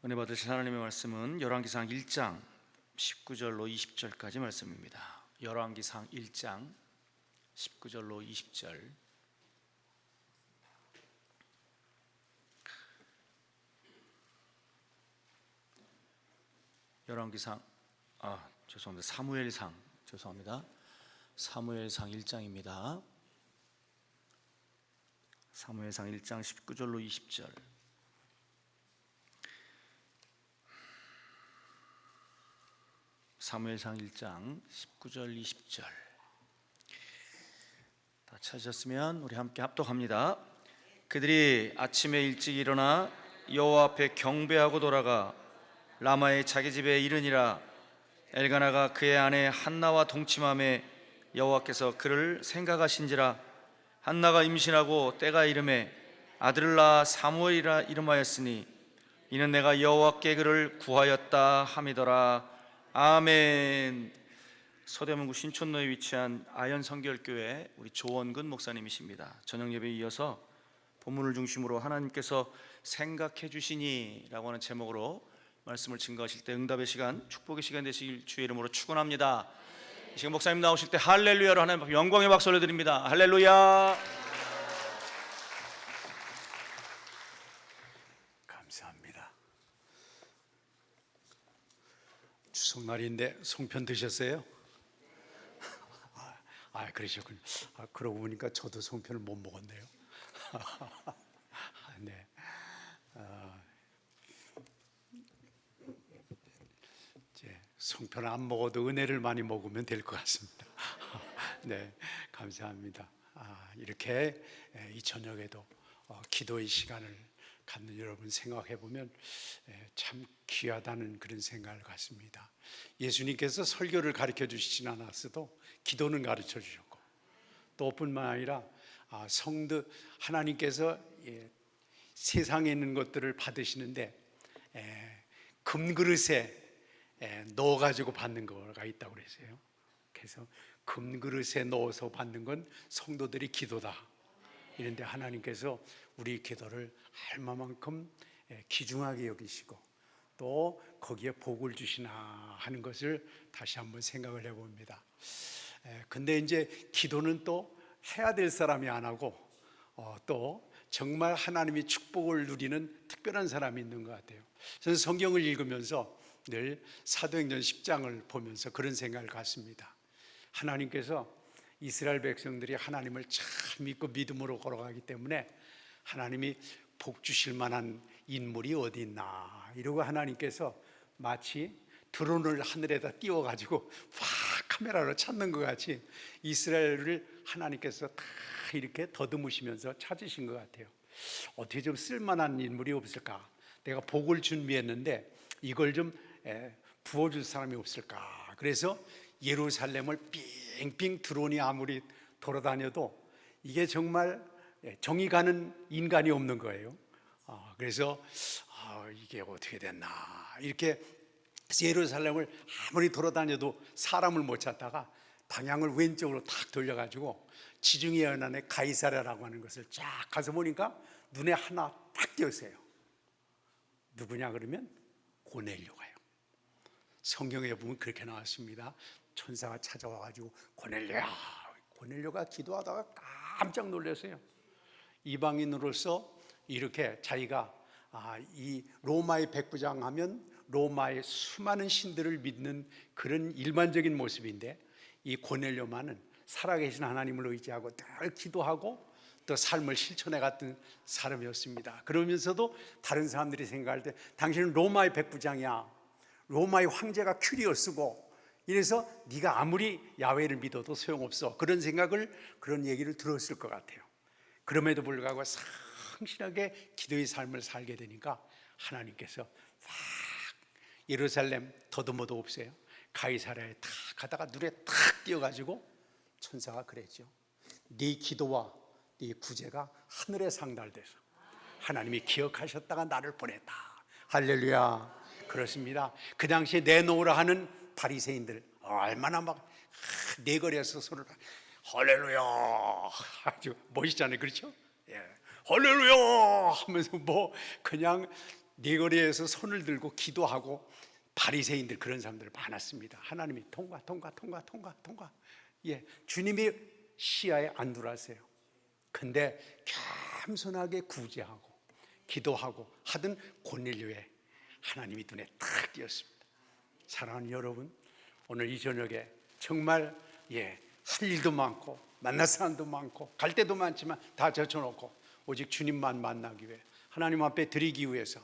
은혜 받으실 하나님의 말씀은 열왕기상 1장 19절로 20절까지 말씀입니다. 열왕기상 1장 19절로 20절. 열왕기상 사무엘상 1장입니다. 사무엘상 1장 19절로 20절. 사무엘상 1장 19절 20절. 다 찾으셨으면 우리 함께 합독합니다. 그들이 아침에 일찍 일어나 여호와 앞에 경배하고 돌아가 라마의 자기 집에 이르니라. 엘가나가 그의 아내 한나와 동침함에 여호와께서 그를 생각하신지라. 한나가 임신하고 때가 이름에 아들을 낳아 사무엘이라 이름하였으니 이는 내가 여호와께 그를 구하였다 함이더라. 아멘. 서대문구 신촌로에 위치한 아현 성결교회 우리 조원근 목사님이십니다. 저녁 예배에 이어서 본문을 중심으로 하나님께서 생각해 주시니 라고 하는 제목으로 말씀을 증거하실 때 응답의 시간, 축복의 시간 되시길 주의 이름으로 축원합니다. 이 시간 목사님 나오실 때 할렐루야로 하나님 앞에 영광의 박수 올려드립니다. 할렐루야. 감사합니다. 추석날인데 송편 드셨어요? 그러셨군요. 그러고 보니까 저도 송편을 못 먹었네요. 네. 이제 송편 안 먹어도 은혜를 많이 먹으면 될 것 같습니다. 네, 감사합니다. 이렇게 이 저녁에도 기도의 시간을 갖는 여러분 생각해 보면 참 귀하다는 그런 생각을 갖습니다. 예수님께서 설교를 가르쳐 주시진 않았어도 기도는 가르쳐 주셨고, 또 뿐만 아니라 성도 하나님께서 세상에 있는 것들을 받으시는데 금그릇에 넣어가지고 받는 거가 있다고 그랬어요. 그래서 금그릇에 넣어서 받는 건 성도들이 기도다. 이런데 하나님께서 우리 기도를 할만큼 귀중하게 여기시고 또 거기에 복을 주시나 하는 것을 다시 한번 생각을 해봅니다. 근데 이제 기도는 또 해야 될 사람이 안 하고 또 정말 하나님이 축복을 누리는 특별한 사람이 있는 것 같아요. 저는 성경을 읽으면서 늘 사도행전 10장을 보면서 그런 생각을 갖습니다. 하나님께서 이스라엘 백성들이 하나님을 잘 믿고 믿음으로 걸어가기 때문에 하나님이 복 주실 만한 인물이 어디 있나 이러고 하나님께서 마치 드론을 하늘에다 띄워가지고 확 카메라로 찾는 것 같이 이스라엘을 하나님께서 다 이렇게 더듬으시면서 찾으신 것 같아요. 어떻게 좀 쓸만한 인물이 없을까? 내가 복을 준비했는데 이걸 좀 부어줄 사람이 없을까? 그래서 예루살렘을 빙빙 드론이 아무리 돌아다녀도 이게 정말 정이 가는 인간이 없는 거예요. 그래서 이게 어떻게 됐나 이렇게 예루살렘을 아무리 돌아다녀도 사람을 못 찾다가 방향을 왼쪽으로 탁 돌려가지고 지중해 연안에 가이사랴라고 하는 것을 쫙 가서 보니까 눈에 하나 딱 띄었어요. 누구냐 그러면 고넬료가요. 성경에 보면 그렇게 나왔습니다. 천사가 찾아와가지고 고넬료가 기도하다가 깜짝 놀랐어요. 이방인으로서 이렇게 자기가 이 로마의 백부장 하면 로마의 수많은 신들을 믿는 그런 일반적인 모습인데 이 고넬료만은 살아계신 하나님을 의지하고 늘 기도하고 또 삶을 실천해 갔던 사람이었습니다. 그러면서도 다른 사람들이 생각할 때 당신은 로마의 백부장이야, 로마의 황제가 큐리오스고 이래서 네가 아무리 야훼를 믿어도 소용없어, 그런 생각을, 그런 얘기를 들었을 것 같아요. 그럼에도 불구하고 성실하게 기도의 삶을 살게 되니까 하나님께서 막 예루살렘 더듬어도 없어요. 가이사랴에 탁 가다가 눈에 탁 띄어가지고 천사가 그랬죠. 네 기도와 네 구제가 하늘에 상달돼서 하나님이 기억하셨다가 나를 보냈다. 할렐루야. 그렇습니다. 그 당시에 내놓으라 하는 바리새인들 얼마나 막 내거리에서 손을 할렐루야 아주 멋있잖아요. 그렇죠? 예. 할렐루야 하면서 뭐 그냥 네거리에서 손을 들고 기도하고 바리새인들 그런 사람들 많았습니다. 하나님이 통과. 예, 주님이 시야에 안 들어왔어요. 근데 겸손하게 구제하고 기도하고 하던 고넬료의 하나님이 눈에 탁 띄었습니다. 사랑하는 여러분, 오늘 이 저녁에 정말 할 일도 많고 만날 사람도 많고 갈 데도 많지만 다 젖혀놓고 오직 주님만 만나기 위해 하나님 앞에 드리기 위해서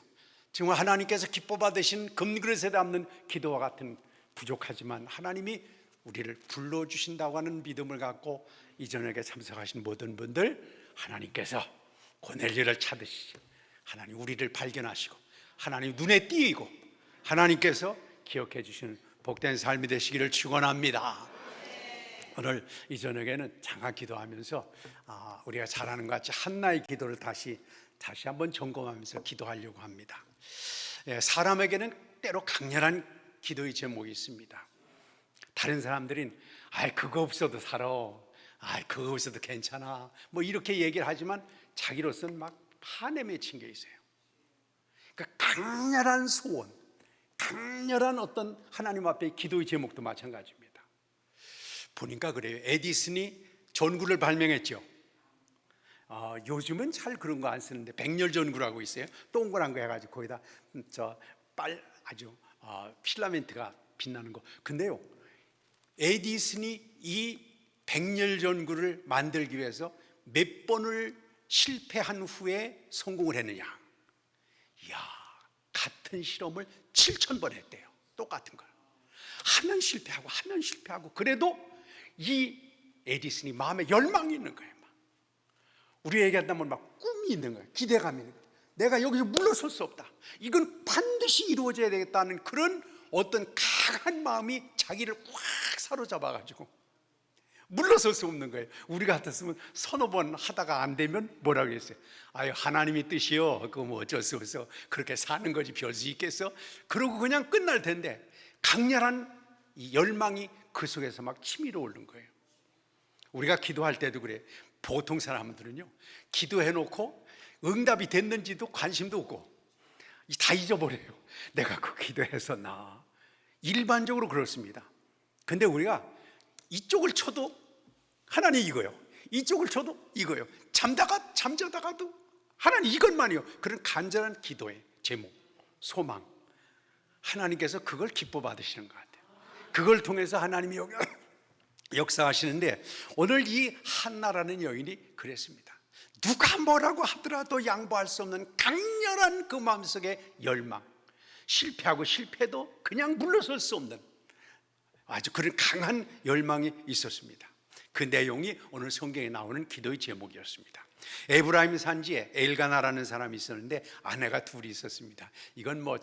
정말 하나님께서 기뻐 받으신 금그릇에 담는 기도와 같은 부족하지만 하나님이 우리를 불러주신다고 하는 믿음을 갖고 이 저녁에 참석하신 모든 분들, 하나님께서 고넬료를 찾으시고 하나님 우리를 발견하시고 하나님 눈에 띄고 하나님께서 기억해 주시는 복된 삶이 되시기를 축원합니다. 오늘 이 저녁에는 장학 기도하면서 우리가 잘하는 것 같이 한나의 기도를 다시 한번 점검하면서 기도하려고 합니다. 사람에게는 때로 강렬한 기도의 제목이 있습니다. 다른 사람들은 그거 없어도 살아, 그거 없어도 괜찮아, 뭐 이렇게 얘기를 하지만 자기로서는 막 판에 맺힌 게 있어요. 그러니까 강렬한 소원, 강렬한 어떤 하나님 앞에 기도의 제목도 마찬가지입니다. 보니까 그래요. 에디슨이 전구를 발명했죠. 요즘은 잘 그런 거 안 쓰는데 백열 전구라고 있어요. 동그란 거 해가지고 거기다 아주 필라멘트가 빛나는 거. 근데요, 에디슨이 이 백열 전구를 만들기 위해서 몇 번을 실패한 후에 성공을 했느냐? 이야, 같은 실험을 7,000번 했대요. 똑같은 걸. 하면 실패하고 그래도 이 에디슨이 마음에 열망이 있는 거예요. 우리에게 한다면 막 꿈이 있는 거예요. 기대감이 있는 거예요. 내가 여기서 물러설 수 없다. 이건 반드시 이루어져야 되겠다는 그런 어떤 강한 마음이 자기를 꽉 사로잡아가지고 물러설 수 없는 거예요. 우리 같았으면 서너 번 하다가 안 되면 뭐라고 했어요? 하나님이 뜻이요. 그거 뭐 어쩔 수 없어. 그렇게 사는 거지 별 수 있겠어? 그러고 그냥 끝날 텐데 강렬한 이 열망이 그 속에서 막 치밀어 오르는 거예요. 우리가 기도할 때도 그래. 보통 사람들은요, 기도해놓고 응답이 됐는지도 관심도 없고 다 잊어버려요. 내가 그 기도했었나. 일반적으로 그렇습니다. 근데 우리가 이쪽을 쳐도 하나님 이거요, 이쪽을 쳐도 이거요, 잠자다가도 하나님 이것만이요. 그런 간절한 기도의 제목, 소망, 하나님께서 그걸 기뻐 받으시는 것 같아요. 그걸 통해서 하나님이 역사하시는데 오늘 이 한나라는 여인이 그랬습니다. 누가 뭐라고 하더라도 양보할 수 없는 강렬한 그 마음속의 열망, 실패하고 실패도 그냥 물러설 수 없는 아주 그런 강한 열망이 있었습니다. 그 내용이 오늘 성경에 나오는 기도의 제목이었습니다. 에브라임 산지에 엘가나라는 사람이 있었는데 아내가 둘이 있었습니다. 이건 뭐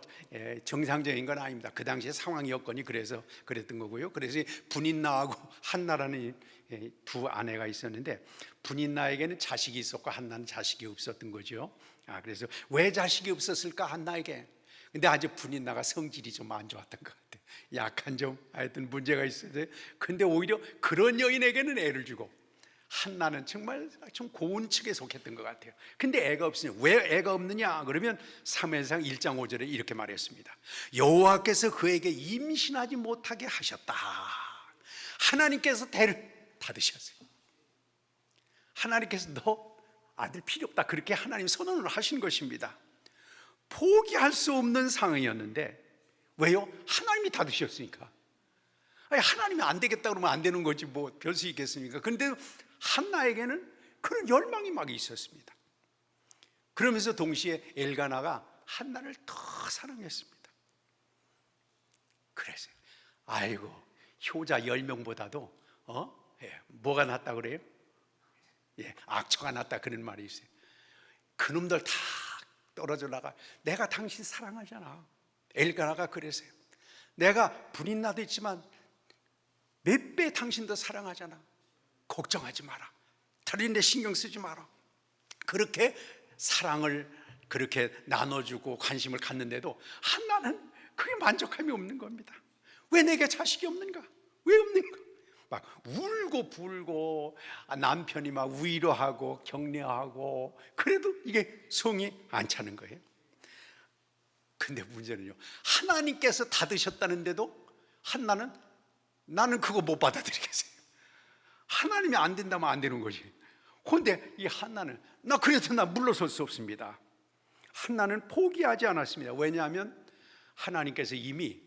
정상적인 건 아닙니다. 그 당시에 상황 여건이 그래서 그랬던 거고요. 그래서 분인나하고 한나라는 두 아내가 있었는데 분인나에게는 자식이 있었고 한나는 자식이 없었던 거죠. 그래서 왜 자식이 없었을까 한나에게? 근데 아주 분인나가 성질이 좀 안 좋았던 것 같아요. 약한 좀 하여튼 문제가 있었어요. 근데 오히려 그런 여인에게는 애를 주고 한나는 정말 좀 고운 측에 속했던 것 같아요. 근데 애가 없으냐? 왜 애가 없느냐? 그러면 사무엘상 1장 5절에 이렇게 말했습니다. 여호와께서 그에게 임신하지 못하게 하셨다. 하나님께서 대를 닫으셨어요. 하나님께서 너 아들 필요 없다, 그렇게 하나님 선언을 하신 것입니다. 포기할 수 없는 상황이었는데 왜요? 하나님이 닫으셨으니까. 하나님이 안 되겠다 그러면 안 되는 거지 뭐 별 수 있겠습니까? 그런데 한나에게는 그런 열망이 막 있었습니다. 그러면서 동시에 엘가나가 한나를 더 사랑했습니다. 그래서 효자 10명보다도 뭐가 낫다 그래요? 악처가 낫다 그런 말이 있어요. 그놈들 다 떨어져 나가. 내가 당신 사랑하잖아. 엘가나가 그랬어요. 내가 분인나도 있지만 몇 배 당신도 사랑하잖아. 걱정하지 마라. 다른 데 신경 쓰지 마라. 그렇게 사랑을 그렇게 나눠주고 관심을 갖는데도 한나는 그게 만족함이 없는 겁니다. 왜 내게 자식이 없는가? 왜 없는가? 막 울고 불고 남편이 막 위로하고 격려하고 그래도 이게 성이 안 차는 거예요. 근데 문제는요, 하나님께서 다 드셨다는데도 한나는 나는 그거 못 받아들이겠어요. 하나님이 안 된다면 안 되는 거지. 그런데 이 한나는 그래도 나 물러설 수 없습니다. 한나는 포기하지 않았습니다. 왜냐하면 하나님께서 이미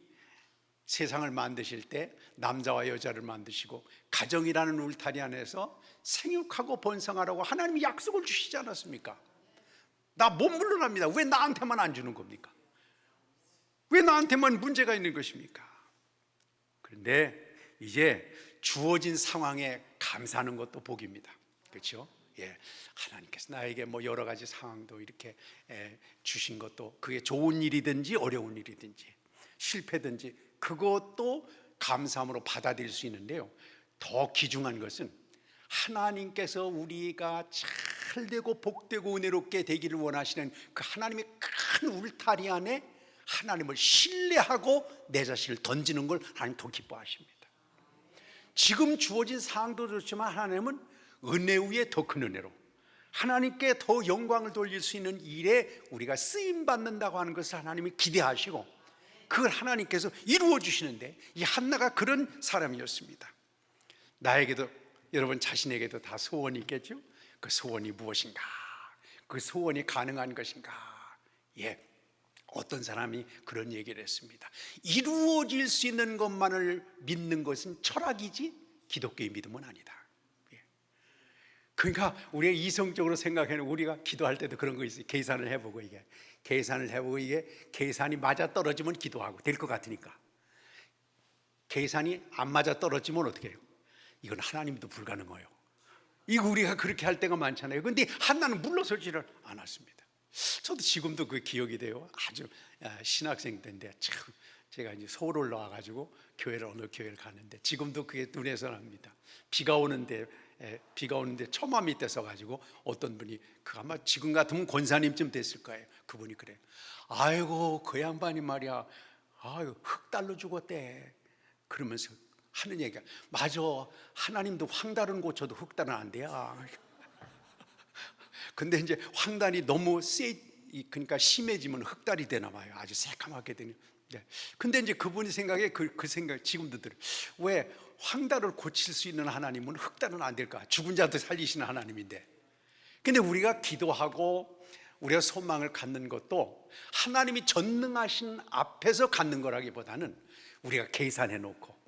세상을 만드실 때 남자와 여자를 만드시고 가정이라는 울타리 안에서 생육하고 번성하라고 하나님이 약속을 주시지 않았습니까? 나 못 물러납니다. 왜 나한테만 안 주는 겁니까? 왜 나한테만 문제가 있는 것입니까? 그런데 이제 주어진 상황에 감사하는 것도 복입니다. 그렇죠? 예, 하나님께서 나에게 뭐 여러 가지 상황도 이렇게 주신 것도, 그게 좋은 일이든지 어려운 일이든지 실패든지 그것도 감사함으로 받아들일 수 있는데요, 더 귀중한 것은 하나님께서 우리가 잘 되고 복되고 은혜롭게 되기를 원하시는 그 하나님의 큰 울타리 안에 하나님을 신뢰하고 내 자신을 던지는 걸 하나님 더 기뻐하십니다. 지금 주어진 상황도 좋지만 하나님은 은혜 위에 더 큰 은혜로 하나님께 더 영광을 돌릴 수 있는 일에 우리가 쓰임받는다고 하는 것을 하나님이 기대하시고 그걸 하나님께서 이루어 주시는데, 이 한나가 그런 사람이었습니다. 나에게도, 여러분 자신에게도 다 소원이 있겠죠? 그 소원이 무엇인가? 그 소원이 가능한 것인가? 예, 어떤 사람이 그런 얘기를 했습니다. 이루어질 수 있는 것만을 믿는 것은 철학이지 기독교의 믿음은 아니다. 그러니까 우리가 이성적으로 생각해는, 우리가 기도할 때도 그런 거 있어요. 계산을 해보고 이게 계산이 맞아 떨어지면 기도하고 될 것 같으니까, 계산이 안 맞아 떨어지면 어떻게 해요? 이건 하나님도 불가능해요. 이거 우리가 그렇게 할 때가 많잖아요. 그런데 한나는 물러서지를 않았습니다. 저도 지금도 그 기억이 돼요. 아주 신학생 때인데 참 제가 이제 서울 올라와가지고 어느 교회를 가는데 지금도 그게 눈에서 납니다. 비가 오는데 처마 밑에 서가지고 어떤 분이, 그 아마 지금 같으면 권사님쯤 됐을 거예요. 그분이 그래요. 아이고 그 양반이 말이야, 아유 흑달로 죽었대. 그러면서 하는 얘기가, 맞아, 하나님도 황달은 고쳐도 흑달은 안 돼요. 근데 이제 황달이 너무 그러니까 심해지면 흑달이 되나 봐요. 아주 새까맣게 되는. 네. 근데 이제 그분이 생각에 그 생각 지금도 들어요. 왜 황달을 고칠 수 있는 하나님은 흑달은 안 될까? 죽은 자도 살리시는 하나님인데. 근데 우리가 기도하고 우리가 소망을 갖는 것도 하나님이 전능하신 앞에서 갖는 거라기보다는 우리가 계산해 놓고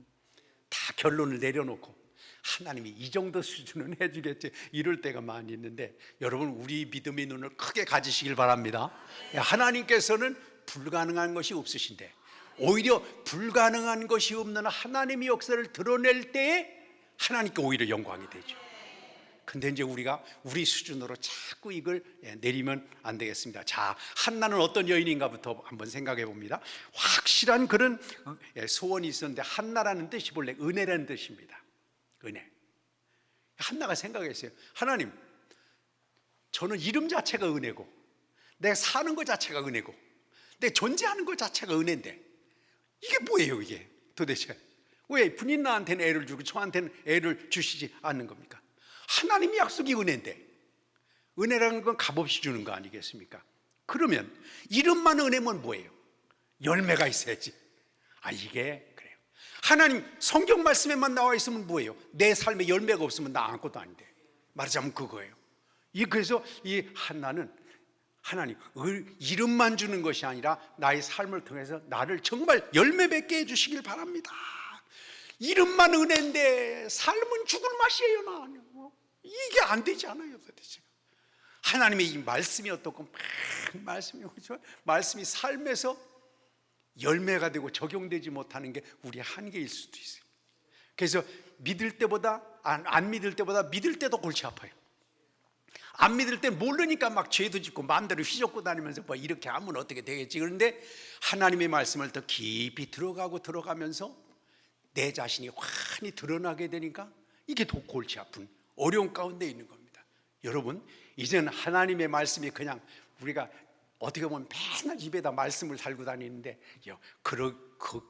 다 결론을 내려놓고 하나님이 이 정도 수준은 해주겠지, 이럴 때가 많이 있는데, 여러분 우리 믿음의 눈을 크게 가지시길 바랍니다. 하나님께서는 불가능한 것이 없으신데 오히려 불가능한 것이 없는 하나님의 역사를 드러낼 때에 하나님께 오히려 영광이 되죠. 근데 이제 우리가 우리 수준으로 자꾸 이걸 내리면 안 되겠습니다. 자, 한나는 어떤 여인인가부터 한번 생각해 봅니다. 확실한 그런 소원이 있었는데, 한나라는 뜻이 본래 은혜라는 뜻입니다. 은혜. 한나가 생각했어요. 하나님, 저는 이름 자체가 은혜고 내가 사는 것 자체가 은혜고 내가 존재하는 것 자체가 은혜인데 이게 뭐예요 이게 도대체? 왜 분인나한테는 애를 주고 저한테는 애를 주시지 않는 겁니까? 하나님이 약속이 은혜인데, 은혜라는 건 값없이 주는 거 아니겠습니까? 그러면 이름만 은혜면 뭐예요? 열매가 있어야지. 이게 그래요. 하나님 성경 말씀에만 나와 있으면 뭐예요? 내 삶에 열매가 없으면 나 아무것도 아닌데, 말하자면 그거예요. 그래서 이 한나는 하나님 이름만 주는 것이 아니라 나의 삶을 통해서 나를 정말 열매 맺게 해주시길 바랍니다. 이름만 은혜인데 삶은 죽을 맛이에요. 나 이게 안 되지 않아요 도대체. 하나님의 이 말씀이 어떻고 말씀이 삶에서 열매가 되고 적용되지 못하는 게 우리의 한계일 수도 있어요. 그래서 믿을 때보다 안 믿을 때보다 믿을 때도 골치 아파요. 안 믿을 때 모르니까 막 죄도 짓고 마음대로 휘젓고 다니면서 뭐 이렇게 하면 어떻게 되겠지. 그런데 하나님의 말씀을 더 깊이 들어가면서 내 자신이 환히 드러나게 되니까 이게 더 골치 아픈 어려운 가운데 있는 겁니다. 여러분, 이제는 하나님의 말씀이 그냥 우리가 어떻게 보면 맨날 입에다 말씀을 달고 다니는데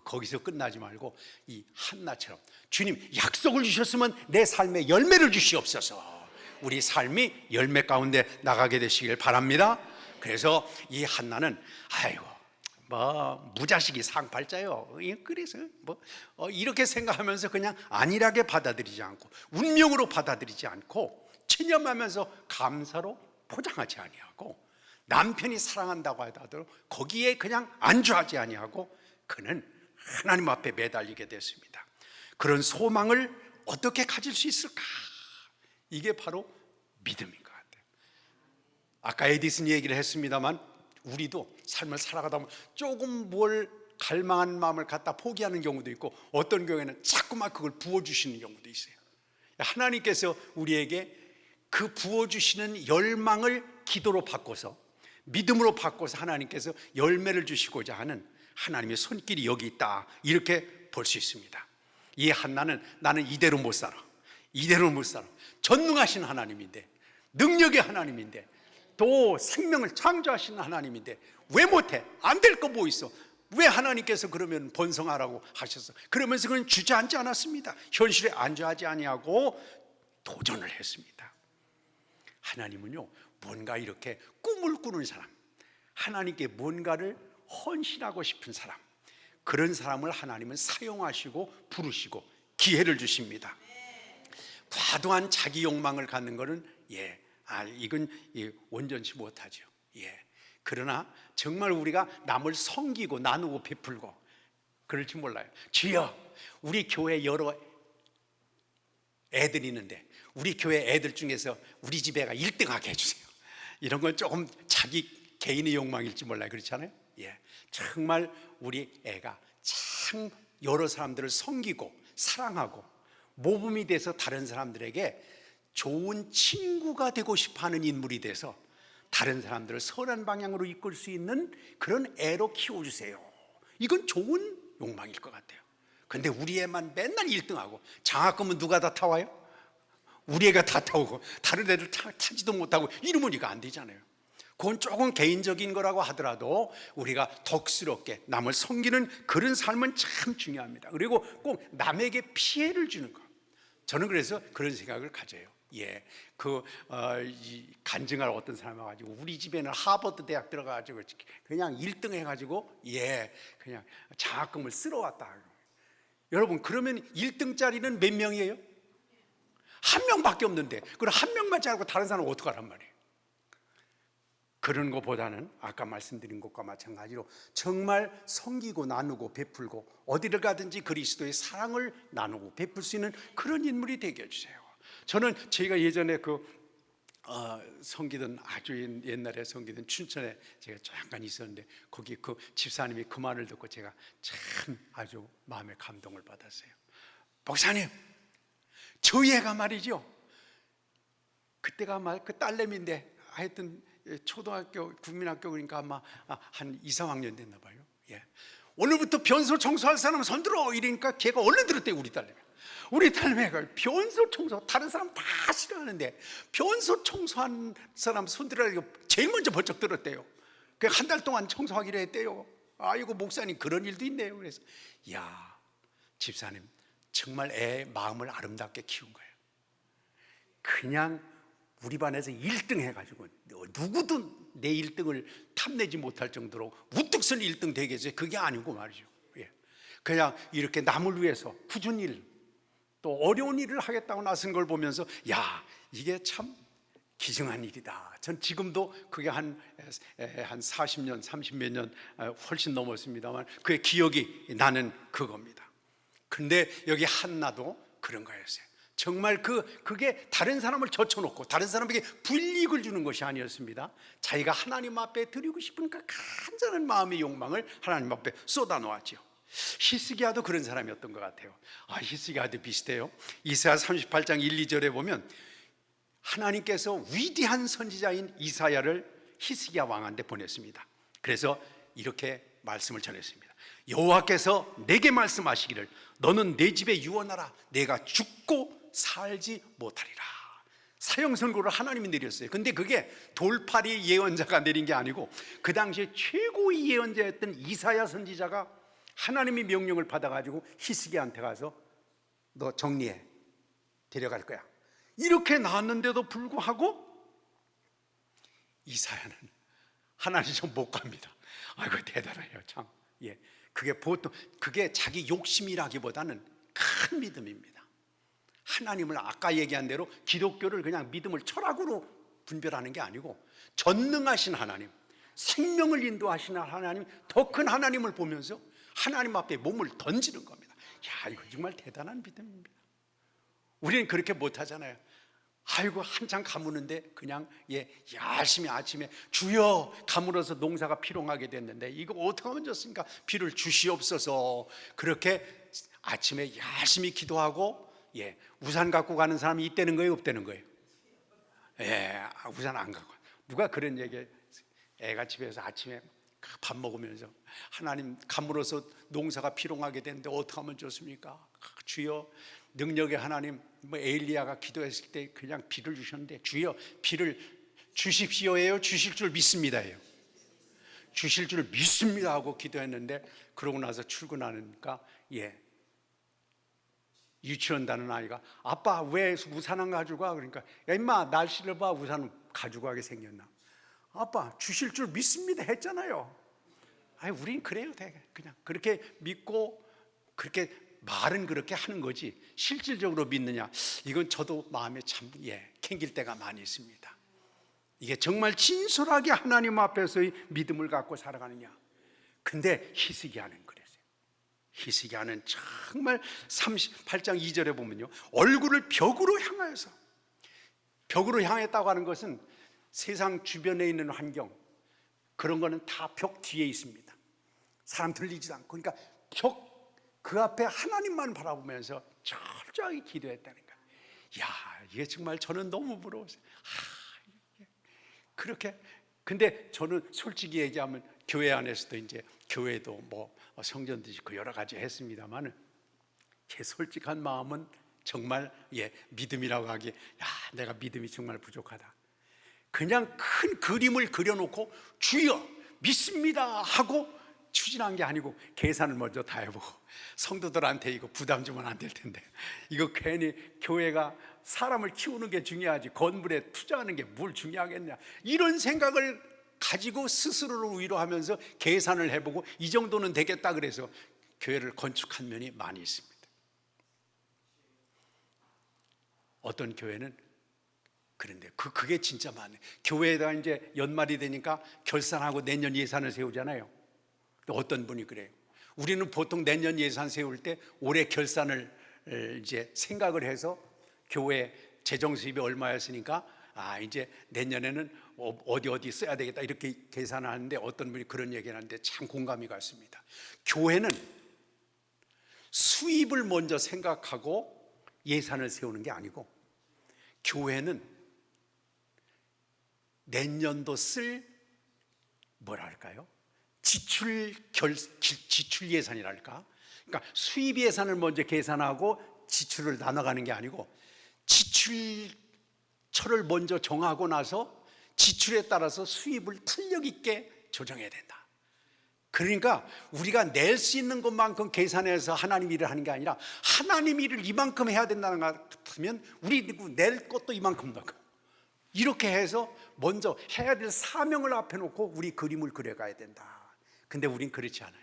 거기서 끝나지 말고 이 한나처럼 주님 약속을 주셨으면 내 삶에 열매를 주시옵소서. 우리 삶이 열매 가운데 나가게 되시길 바랍니다. 그래서 이 한나는 무자식이 상팔자요. 그래서 이렇게 생각하면서 그냥 안일하게 받아들이지 않고 운명으로 받아들이지 않고 체념하면서 감사로 포장하지 아니하고 남편이 사랑한다고 하더라도 거기에 그냥 안주하지 아니하고 그는 하나님 앞에 매달리게 됐습니다. 그런 소망을 어떻게 가질 수 있을까? 이게 바로 믿음인 것 같아요. 아까 에디슨이 얘기를 했습니다만 우리도 삶을 살아가다 보면 조금 뭘 갈망한 마음을 갖다 포기하는 경우도 있고 어떤 경우에는 자꾸만 그걸 부어주시는 경우도 있어요. 하나님께서 우리에게 그 부어주시는 열망을 기도로 바꿔서 믿음으로 바꿔서 하나님께서 열매를 주시고자 하는 하나님의 손길이 여기 있다, 이렇게 볼 수 있습니다. 이 한나는 나는 이대로 못 살아, 이대로 못 살아. 전능하신 하나님인데, 능력의 하나님인데, 또 생명을 창조하시는 하나님인데 왜 못해? 안 될 거 뭐 있어? 왜 하나님께서 그러면 번성하라고 하셨어? 그러면서 그는 주저앉지 않았습니다. 현실에 안주하지 아니하고 도전을 했습니다. 하나님은요, 뭔가 이렇게 꿈을 꾸는 사람, 하나님께 뭔가를 헌신하고 싶은 사람, 그런 사람을 하나님은 사용하시고 부르시고 기회를 주십니다. 과도한 자기 욕망을 갖는 것은 이건 온전치 못하죠. 그러나 정말 우리가 남을 섬기고 나누고 베풀고 그럴지 몰라요. 주여, 우리 교회 여러 애들이 있는데 우리 교회 애들 중에서 우리 집 애가 1등하게 해주세요. 이런 건 조금 자기 개인의 욕망일지 몰라요. 그렇잖아요. 정말 우리 애가 참 여러 사람들을 섬기고 사랑하고 모범이 돼서 다른 사람들에게 좋은 친구가 되고 싶어하는 인물이 돼서 다른 사람들을 선한 방향으로 이끌 수 있는 그런 애로 키워주세요. 이건 좋은 욕망일 것 같아요. 근데 우리 애만 맨날 1등하고 장학금은 누가 다 타와요? 우리 애가 다 타오고 다른 애들 타지도 못하고 이러면 이거 안 되잖아요. 그건 조금 개인적인 거라고 하더라도 우리가 덕스럽게 남을 섬기는 그런 삶은 참 중요합니다. 그리고 꼭 남에게 피해를 주는 것, 저는 그래서 그런 생각을 가져요. 간증할 어떤 사람이 와가지고 우리 집에는 하버드 대학 들어가가지고 그냥 1등 해가지고 그냥 장학금을 쓸어왔다. 여러분, 그러면 1등짜리는 몇 명이에요? 한 명밖에 없는데 그럼 한 명만 잘하고 다른 사람은 어떡하란 말이에요? 그런 것보다는 아까 말씀드린 것과 마찬가지로 정말 섬기고 나누고 베풀고 어디를 가든지 그리스도의 사랑을 나누고 베풀 수 있는 그런 인물이 되게 해주세요. 저는 제가 예전에 섬기던 아주 옛날에 섬기던 춘천에 제가 잠깐 있었는데 거기 그 집사님이 그 말을 듣고 제가 참 아주 마음에 감동을 받았어요. 목사님, 저희 애가 말이죠, 그때가 아마 그 딸내미인데 하여튼 초등학교 국민학교 그러니까 아마 한 2, 3학년 됐나 봐요. 오늘부터 변소 청소할 사람 손들어 이러니까 걔가 얼른 들었대요. 우리 딸내미가 변소 청소 다른 사람 다 싫어하는데 변소 청소한 사람 손들으라고 제일 먼저 번쩍 들었대요. 그 한 달 동안 청소하기로 했대요. 아이고 목사님, 그런 일도 있네요. 그래서 집사님 정말 애 마음을 아름답게 키운 거예요. 그냥 우리 반에서 1등 해가지고 누구도 내 1등을 탐내지 못할 정도로 우뚝 선 1등 되겠어요? 그게 아니고 말이죠. 그냥 이렇게 남을 위해서 굳은 일, 또 어려운 일을 하겠다고 나선 걸 보면서 이게 참 기증한 일이다. 전 지금도 그게 한 40년, 30몇 년 훨씬 넘었습니다만 그의 기억이 나는 그겁니다. 근데 여기 한나도 그런 거였어요. 정말 그게 다른 사람을 젖혀놓고 다른 사람에게 불이익을 주는 것이 아니었습니다. 자기가 하나님 앞에 드리고 싶은 그 간절한 마음의 욕망을 하나님 앞에 쏟아놓았죠. 히스기야도 그런 사람이었던 것 같아요. 히스기야도 비슷해요. 이사야 38장 1, 2절에 보면 하나님께서 위대한 선지자인 이사야를 히스기야 왕한테 보냈습니다. 그래서 이렇게 말씀을 전했습니다. 여호와께서 내게 말씀하시기를 너는 내 집에 유언하라. 내가 죽고 살지 못하리라. 사형 선고를 하나님이 내렸어요. 근데 그게 돌팔이 예언자가 내린 게 아니고 그 당시에 최고의 예언자였던 이사야 선지자가 하나님의 명령을 받아가지고 히스기야한테 가서 너 정리해, 데려갈 거야, 이렇게 나왔는데도 불구하고 이사야는 하나님 좀 못 갑니다. 아이고 대단해요 참. 예, 그게 보통 그게 자기 욕심이라기보다는 큰 믿음입니다. 하나님을 아까 얘기한 대로 기독교를 그냥 믿음을 철학으로 분별하는 게 아니고 전능하신 하나님, 생명을 인도하시는 하나님, 더 큰 하나님을 보면서 하나님 앞에 몸을 던지는 겁니다. 야, 이거 정말 대단한 믿음입니다. 우리는 그렇게 못하잖아요. 아이고 한참 가무는데 그냥 열심히 아침에 주여 가물어서 농사가 피롱하게 됐는데 이거 어떻게 하면 좋습니까? 비를 주시옵소서. 그렇게 아침에 열심히 기도하고 우산 갖고 가는 사람이 있다는 거예요, 없다는 거예요? 우산 안 갖고. 누가 그런 얘기? 애가 집에서 아침에 밥 먹으면서 하나님 가물어서 농사가 피롱하게 됐는데 어떻게 하면 좋습니까? 주여 능력의 하나님, 에일리야가 기도했을 때 그냥 비를 주셨는데 주여 비를 주십시오예요, 주실 줄 믿습니다예요. 주실 줄 믿습니다 하고 기도했는데 그러고 나서 출근하니까 유치원 다는 아이가 아빠 왜 우산 안 가지고 가? 그러니까 야 임마 날씨를 봐, 우산은 가지고 가게 생겼나? 아빠 주실 줄 믿습니다 했잖아요. 아니 우린 그래요. 되게 그냥 그렇게 믿고 그렇게 말은 그렇게 하는 거지 실질적으로 믿느냐, 이건 저도 마음에 참 캥길 때가 많이 있습니다. 이게 정말 진솔하게 하나님 앞에서의 믿음을 갖고 살아가느냐. 근데 히스기야는 그랬어요. 히스기야는 정말 38장 2절에 보면요, 얼굴을 벽으로 향하여서, 벽으로 향했다고 하는 것은 세상 주변에 있는 환경 그런 거는 다 벽 뒤에 있습니다. 사람 들리지도 않고, 그러니까 벽 그 앞에 하나님만 바라보면서 철저히 기도했다는 거야. 야, 이게 정말 저는 너무 부러웠어요. 그렇게. 근데 저는 솔직히 얘기하면 교회 안에서도 이제 교회도 뭐 성전도 짓고 여러 가지 했습니다만 제 솔직한 마음은 정말 믿음이라고 하기에 내가 믿음이 정말 부족하다. 그냥 큰 그림을 그려놓고 주여 믿습니다 하고 추진한 게 아니고 계산을 먼저 다 해보고 성도들한테 이거 부담 주면 안 될 텐데 이거 괜히 교회가 사람을 키우는 게 중요하지 건물에 투자하는 게 뭘 중요하겠냐, 이런 생각을 가지고 스스로를 위로하면서 계산을 해보고 이 정도는 되겠다 그래서 교회를 건축한 면이 많이 있습니다. 어떤 교회는 그런데 그게 진짜 많네. 교회에다 이제 연말이 되니까 결산하고 내년 예산을 세우잖아요. 어떤 분이 그래요. 우리는 보통 내년 예산 세울 때 올해 결산을 이제 생각을 해서 교회 재정 수입이 얼마였으니까 이제 내년에는 어디 써야 되겠다 이렇게 계산을 하는데 어떤 분이 그런 얘기를 하는데 참 공감이 갔습니다. 교회는 수입을 먼저 생각하고 예산을 세우는 게 아니고 교회는 내년도 쓸 뭐랄까요? 지출 예산이랄까? 그러니까 수입 예산을 먼저 계산하고 지출을 나눠가는 게 아니고 지출처를 먼저 정하고 나서 지출에 따라서 수입을 탄력 있게 조정해야 된다. 그러니까 우리가 낼 수 있는 것만큼 계산해서 하나님 일을 하는 게 아니라 하나님 일을 이만큼 해야 된다는 것 같으면 우리 낼 것도 이만큼 넣고 이렇게 해서 먼저 해야 될 사명을 앞에 놓고 우리 그림을 그려가야 된다. 근데 우린 그렇지 않아요.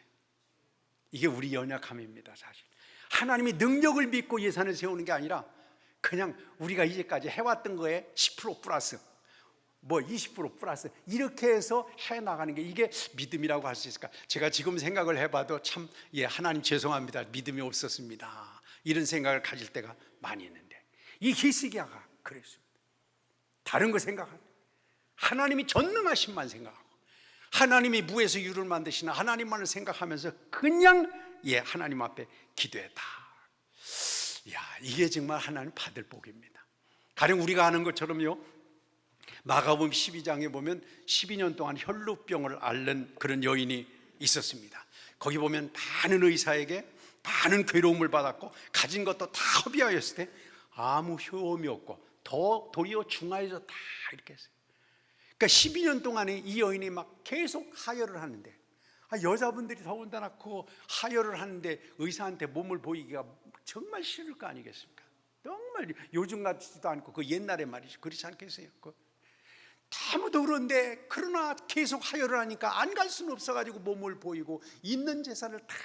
이게 우리 연약함입니다. 사실 하나님이 능력을 믿고 예산을 세우는 게 아니라 그냥 우리가 이제까지 해왔던 거에 10% 플러스 20% 플러스 이렇게 해서 해나가는 게 이게 믿음이라고 할 수 있을까? 제가 지금 생각을 해봐도 참 하나님 죄송합니다, 믿음이 없었습니다, 이런 생각을 가질 때가 많이 있는데 이 히스기야가 그랬습니다. 다른 거 생각하고 하나님이 전능하신만 생각하고 하나님이 무에서 유를 만드시나 하나님만을 생각하면서 그냥 하나님 앞에 기도했다. 이게 정말 하나님 받을 복입니다. 가령 우리가 아는 것처럼요, 마가복음 12장에 보면 12년 동안 혈루병을 앓는 그런 여인이 있었습니다. 거기 보면 많은 의사에게 많은 괴로움을 받았고 가진 것도 다 허비하였을 때 아무 효험이 없고 더 도리어 중하에서 다 이렇게 했어요. 그러니까 12년 동안에 이 여인이 막 계속 하혈을 하는데 여자분들이 더군다나 그 하혈을 하는데 의사한테 몸을 보이기가 정말 싫을 거 아니겠습니까? 정말 요즘 같지도 않고 그 옛날에 말이죠. 그렇지 않겠어요? 너무도 그런데 그러나 계속 하혈을 하니까 안 갈 수는 없어가지고 몸을 보이고 있는 재산을 다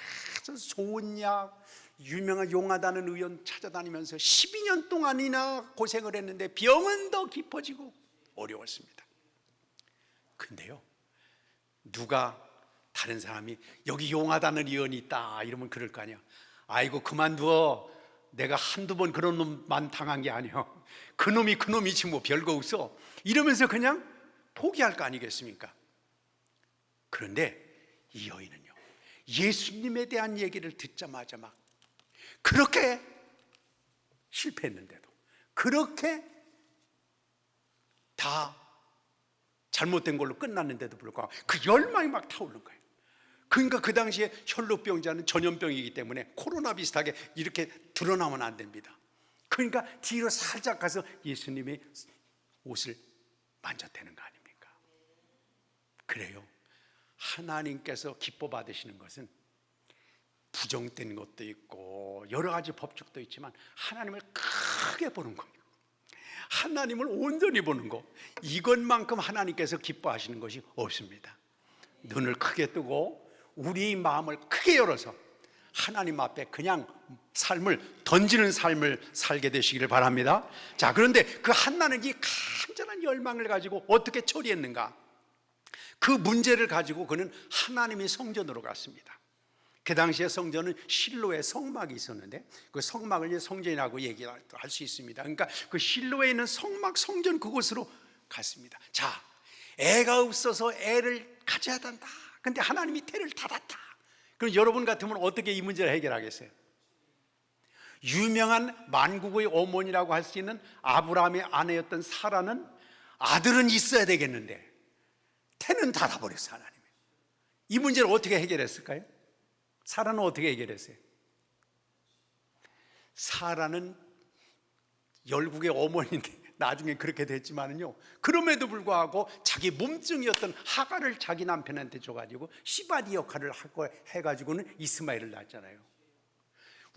써서 좋은 약, 유명한 용하다는 의원 찾아다니면서 12년 동안이나 고생을 했는데 병은 더 깊어지고 어려웠습니다. 근데요, 누가 다른 사람이 여기 용하다는 의원이 있다 이러면 그럴 거 아니야. 아이고 그만두어, 내가 한두 번 그런 놈만 당한 게 아니야. 그놈이지 뭐 별거 없어 이러면서 그냥 포기할 거 아니겠습니까? 그런데 이 여인은요, 예수님에 대한 얘기를 듣자마자 막 그렇게 실패했는데도, 그렇게 다 잘못된 걸로 끝났는데도 불구하고 그 열망이 막 타오르는 거예요. 그러니까 그 당시에 혈루병자는 전염병이기 때문에 코로나 비슷하게 이렇게 드러나면 안 됩니다. 그러니까 뒤로 살짝 가서 예수님의 옷을 만졌다는 거 아닙니까? 그래요, 하나님께서 기뻐 받으시는 것은 부정된 것도 있고 여러 가지 법칙도 있지만 하나님을 크게 보는 거예요. 하나님을 온전히 보는 거, 이것만큼 하나님께서 기뻐하시는 것이 없습니다. 눈을 크게 뜨고 우리 마음을 크게 열어서 하나님 앞에 그냥 삶을 던지는 삶을 살게 되시기를 바랍니다. 자, 그런데 그 한나는 이 간절한 열망을 가지고 어떻게 처리했는가? 그 문제를 가지고 그는 하나님의 성전으로 갔습니다. 그 당시에 성전은 실로에 성막이 있었는데 그 성막을 이제 성전이라고 얘기할 수 있습니다. 그러니까 그 실로에 있는 성막, 성전 그곳으로 갔습니다. 자, 애가 없어서 애를 가져야 된다. 근데 하나님이 태를 닫았다. 그럼 여러분 같으면 어떻게 이 문제를 해결하겠어요? 유명한 만국의 어머니라고 할 수 있는 아브라함의 아내였던 사라는 아들은 있어야 되겠는데 태는 닫아버렸어요. 하나님이. 이 문제를 어떻게 해결했을까요? 사라는 어떻게 해결했어요? 사라는 열국의 어머니인데 나중에 그렇게 됐지만은요, 그럼에도 불구하고 자기 몸뚱이였던 하갈을 자기 남편한테 줘가지고 시바리 역할을 하고 해가지고는 이스마엘을 낳았잖아요.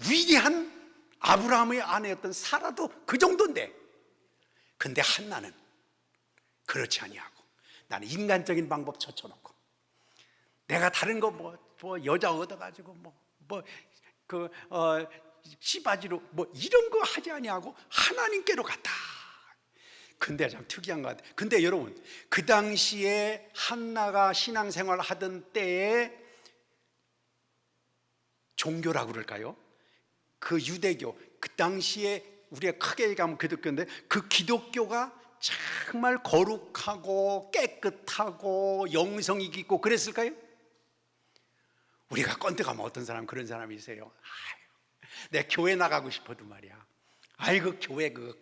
위대한 아브라함의 아내였던 사라도 그 정도인데, 근데 한나는 그렇지 아니하고 나는 인간적인 방법 젖혀놓고 내가 다른 거 뭐 여자 얻어가지고 시바지로 이런 거 하지 아니하고 하나님께로 갔다. 근데 참 특이한 것 같아요. 근데 여러분, 그 당시에 한나가 신앙생활을 하던 때에 종교라고 그럴까요? 그 유대교, 그 당시에 우리가 크게 얘기하면 기독교인데 그 기독교가 정말 거룩하고 깨끗하고 영성이 깊고 그랬을까요? 우리가 건대 가면 어떤 사람, 그런 사람이 있어요. 내 교회 나가고 싶어도 말이야, 아이고 교회 그